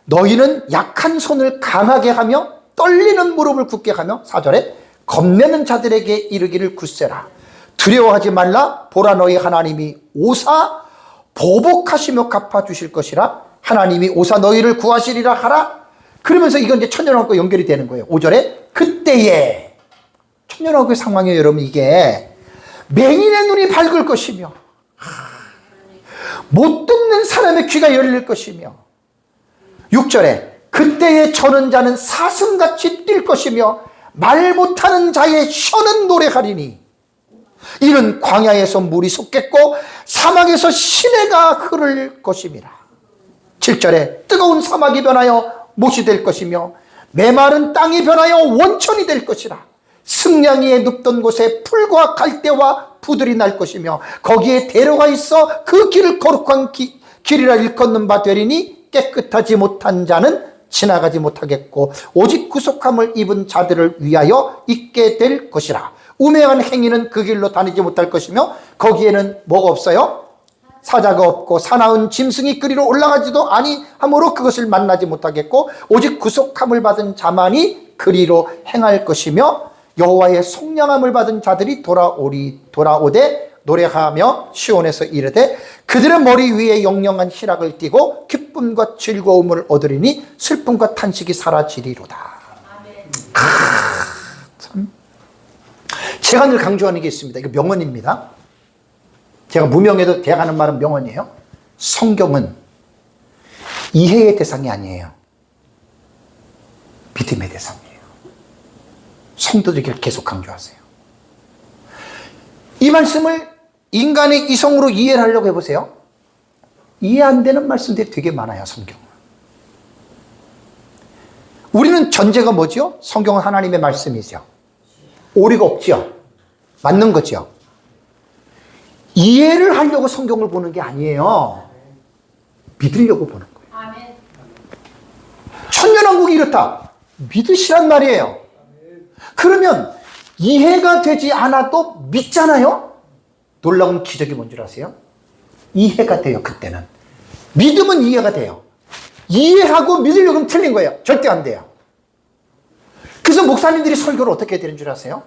너희는 약한 손을 강하게 하며 떨리는 무릎을 굳게 하며 4절에 겁내는 자들에게 이르기를 굳세라. 두려워하지 말라. 보라 너희 하나님이 오사 보복하시며 갚아주실 것이라. 하나님이 오사 너희를 구하시리라 하라. 그러면서 이건 이제 천년왕국과 연결이 되는 거예요. 5절에 그때에 천년왕국의 상황이에요. 여러분 이게 맹인의 눈이 밝을 것이며 못 듣는 사람의 귀가 열릴 것이며 6절에 그때에 저는 자는 사슴같이 뛸 것이며 말 못하는 자의 혀는 노래하리니 이는 광야에서 물이 솟겠고 사막에서 시내가 흐를 것임이라. 7절에 뜨거운 사막이 변하여 못이 될 것이며 메마른 땅이 변하여 원천이 될 것이라. 승냥이에 눕던 곳에 풀과 갈대와 부들이 날 것이며 거기에 대로가 있어 그 길을 거룩한 길이라 일컫는 바 되리니 깨끗하지 못한 자는 지나가지 못하겠고 오직 구속함을 입은 자들을 위하여 있게 될 것이라. 우매한 행위는 그 길로 다니지 못할 것이며 거기에는 뭐가 없어요? 사자가 없고 사나운 짐승이 그리로 올라가지도 아니하므로 그것을 만나지 못하겠고 오직 구속함을 받은 자만이 그리로 행할 것이며 여호와의 속량함을 받은 자들이 돌아오되 노래하며 시온에서 이르되 그들의 머리 위에 영영한 희락을 띠고 기쁨과 즐거움을 얻으리니 슬픔과 탄식이 사라지리로다. 참. 제가 늘 강조하는 게 있습니다. 이거 명언입니다. 제가 무명해도 제가 하는 말은 명언이에요. 성경은 이해의 대상이 아니에요. 믿음의 대상이에요. 성도들에게 계속 강조하세요. 이 말씀을 인간의 이성으로 이해를 하려고 해보세요. 이해 안 되는 말씀들이 되게 많아요. 성경은. 우리는 전제가 뭐죠? 성경은 하나님의 말씀이죠. 오류가 없죠. 맞는 거죠. 이해를 하려고 성경을 보는 게 아니에요. 믿으려고 보는 거예요. 천년왕국이 이렇다. 믿으시란 말이에요. 그러면 이해가 되지 않아도 믿잖아요. 놀라운 기적이 뭔 줄 아세요? 이해가 돼요. 그때는 믿음은 이해가 돼요. 이해하고 믿으려고 하면 틀린 거예요. 절대 안 돼요. 그래서 목사님들이 설교를 어떻게 해야 되는 줄 아세요?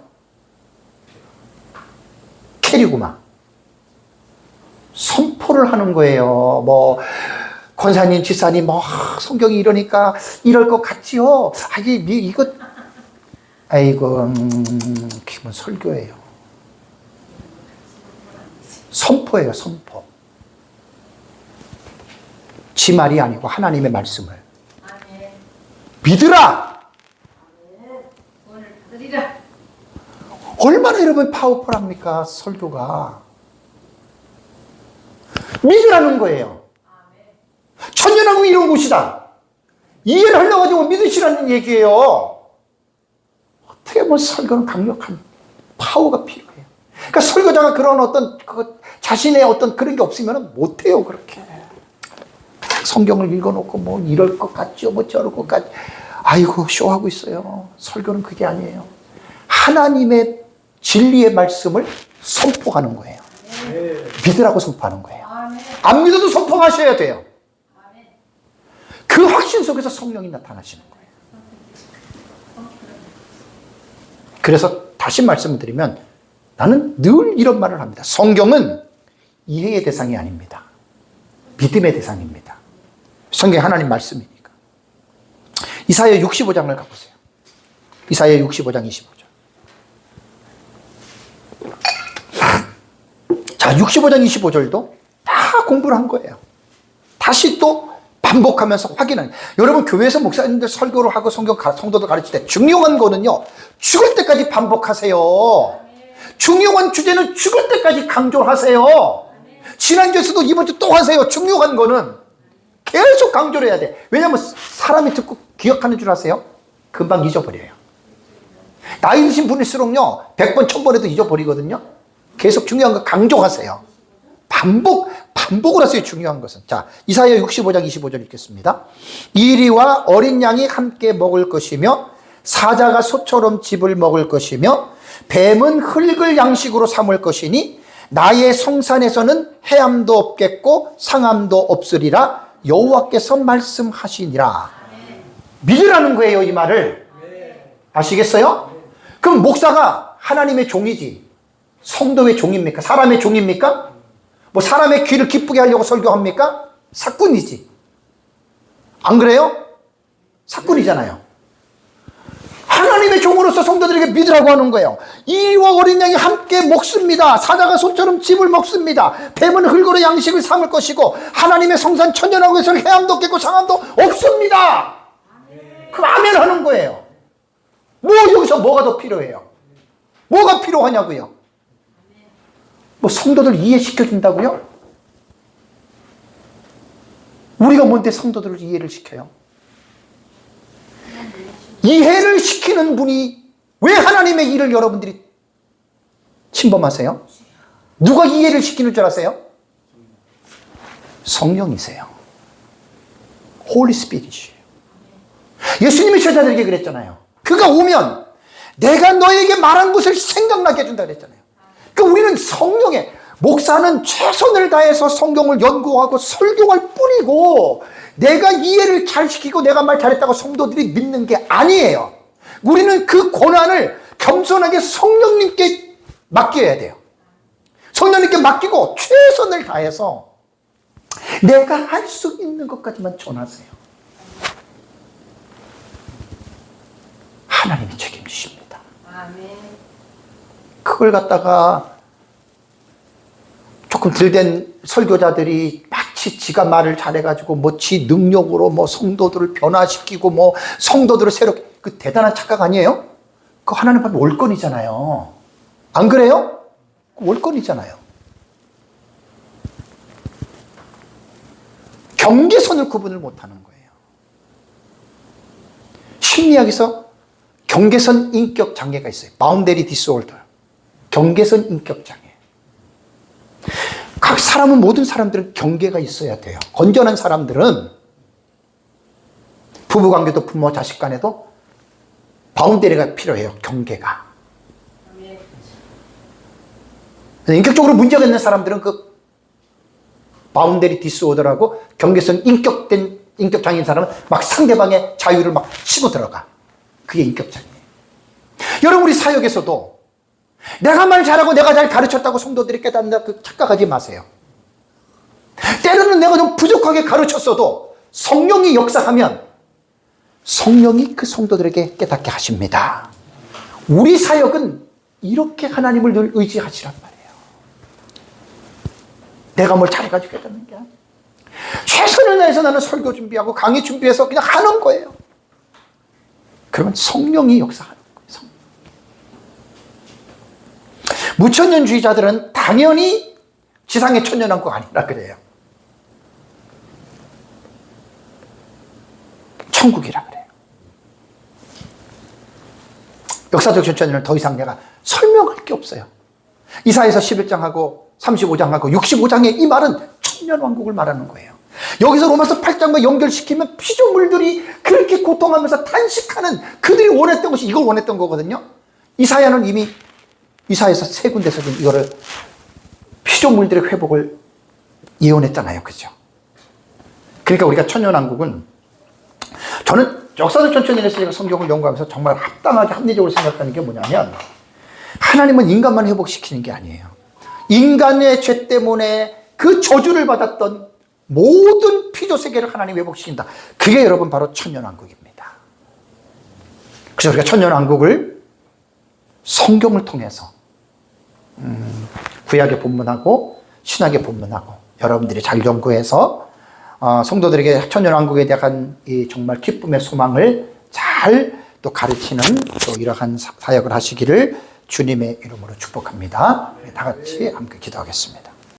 캐리고마 선포를 하는 거예요. 뭐 권사님, 지사님, 뭐 성경이 이러니까 이럴 것 같지요. 이거 아이고, 기본 설교예요. 선포예요, 선포. 지 말이 아니고 하나님의 말씀을. 믿으라! 얼마나 여러분 파워풀합니까, 설교가. 믿으라는 거예요. 천년왕국이 이런 곳이다. 이해를 하려고 가지고 믿으시라는 얘기예요. 어떻게 보면 설교는 강력한 파워가 필요해요. 그러니까 설교자가 그런 어떤 자신의 어떤 그런 게 없으면 못해요, 그렇게. 성경을 읽어놓고 뭐 이럴 것 같죠, 뭐 저럴 것 같죠. 아이고, 쇼하고 있어요. 설교는 그게 아니에요. 하나님의 진리의 말씀을 선포하는 거예요. 믿으라고 선포하는 거예요. 안 믿어도 선포하셔야 돼요. 그 확신 속에서 성령이 나타나시는 거예요. 그래서 다시 말씀을 드리면 나는 늘 이런 말을 합니다. 성경은 이해의 대상이 아닙니다. 믿음의 대상입니다. 성경이 하나님 말씀이니까. 이사야 65장을 가보세요. 이사야 65장 25절. 자, 65장 25절도 다 공부를 한 거예요. 다시 또 반복하면서 확인하는. 여러분, 교회에서 목사님들 설교를 하고 성도들 가르칠 때 중요한 거는요, 죽을 때까지 반복하세요. 중요한 주제는 죽을 때까지 강조하세요. 지난주에서도 이번 주 또 하세요. 중요한 거는 계속 강조를 해야 돼. 왜냐하면 사람이 듣고 기억하는 줄 아세요? 금방 잊어버려요. 나이 드신 분일수록요, 100번, 1000번 해도 잊어버리거든요. 계속 중요한 거 강조하세요. 반복을 하세요, 중요한 것은. 자, 이사야 65장 25절 읽겠습니다. 이리와 어린 양이 함께 먹을 것이며 사자가 소처럼 즙을 먹을 것이며 뱀은 흙을 양식으로 삼을 것이니 나의 성산에서는 해함도 없겠고 상함도 없으리라 여호와께서 말씀하시니라. 믿으라는 거예요, 이 말을. 아시겠어요? 그럼 목사가 하나님의 종이지 성도의 종입니까? 사람의 종입니까? 뭐 사람의 귀를 기쁘게 하려고 설교합니까? 사꾼이지. 안 그래요? 사꾼이잖아요. 하나님의 종으로서 성도들에게 믿으라고 하는 거예요. 이와 어린 양이 함께 먹습니다. 사자가 소처럼 즙을 먹습니다. 뱀은 흙으로 양식을 삼을 것이고 하나님의 성산 천년왕국에서는 해함도 없겠고 상함도 없습니다. 그 아멘 하는 거예요. 뭐 여기서 뭐가 더 필요해요? 뭐가 필요하냐고요? 뭐 성도들 이해시켜준다고요? 우리가 뭔데 성도들을 이해를 시켜요? 이해를 시키는 분이 왜 하나님의 일을 여러분들이 침범하세요? 누가 이해를 시키는 줄 아세요? 성령이세요. 홀리 스피릿이에요. 예수님이 제자들에게 그랬잖아요. 그가 오면 내가 너에게 말한 것을 생각나게 해준다 그랬잖아요. 그러니까 우리는 성령에, 목사는 최선을 다해서 성경을 연구하고 설교할 뿐이고 내가 이해를 잘 시키고 내가 말 잘했다고 성도들이 믿는 게 아니에요. 우리는 그 권한을 겸손하게 성령님께 맡겨야 돼요. 성령님께 맡기고 최선을 다해서 내가 할 수 있는 것까지만 전하세요. 하나님이 책임지십니다. 그걸 갖다가 조금 들된 설교자들이 마치 지가 말을 잘해가지고 뭐 지 능력으로 뭐 성도들을 변화시키고 뭐 성도들을 새롭게, 그 대단한 착각 아니에요? 그거 하나님 앞에 월권이잖아요. 안 그래요? 월권이잖아요. 경계선을 구분을 못하는 거예요. 심리학에서 경계선 인격 장애가 있어요. 바운더리 디스오더. 경계선 인격 장애. 각 사람은, 모든 사람들은 경계가 있어야 돼요. 건전한 사람들은 부부관계도 부모 자식 간에도 바운더리가 필요해요. 경계가. 인격적으로 문제가 있는 사람들은 그 바운더리 디스오더라고 경계선 인격 장애인 사람은 막 상대방의 자유를 막 치고 들어가. 그게 인격 장애예요. 여러분, 우리 사역에서도 내가 말 잘하고 내가 잘 가르쳤다고 성도들이 깨닫는다, 그 착각하지 마세요. 때로는 내가 좀 부족하게 가르쳤어도 성령이 역사하면 성령이 그 성도들에게 깨닫게 하십니다. 우리 사역은 이렇게 하나님을 늘 의지하시란 말이에요. 내가 뭘 잘해가지고 깨닫는 게 아니에요. 최선을 다해서 나는 설교 준비하고 강의 준비해서 그냥 하는 거예요. 그러면 성령이 역사하는 거예요. 무천년주의자들은 당연히 지상의 천년왕국 아니라 그래요. 천국이라 그래요. 역사적 전천에는 더 이상 내가 설명할 게 없어요. 이사야서 11장하고 35장하고 65장의 이 말은 천년왕국을 말하는 거예요. 여기서 로마서 8장과 연결시키면 피조물들이 그렇게 고통하면서 탄식하는 그들이 원했던 것이 이걸 원했던 거거든요. 이사야는 이미 이사야서 3군데서 지금 이거를 피조물들의 회복을 예언했잖아요. 그죠? 그러니까 우리가 천년왕국은 저는 역사적 전천에서 제가 성경을 연구하면서 정말 합당하게 합리적으로 생각하는 게 뭐냐면 하나님은 인간만 회복시키는 게 아니에요. 인간의 죄 때문에 그 저주를 받았던 모든 피조 세계를 하나님이 회복시킨다. 그게 여러분 바로 천년왕국입니다. 그래서 우리가 천년왕국을 성경을 통해서 구약의 본문하고 신약의 본문하고 여러분들이 잘 연구해서 성도들에게 천년왕국에 대한 이 정말 기쁨의 소망을 잘 또 가르치는 또 이러한 사역을 하시기를 주님의 이름으로 축복합니다. 다 같이 함께 기도하겠습니다.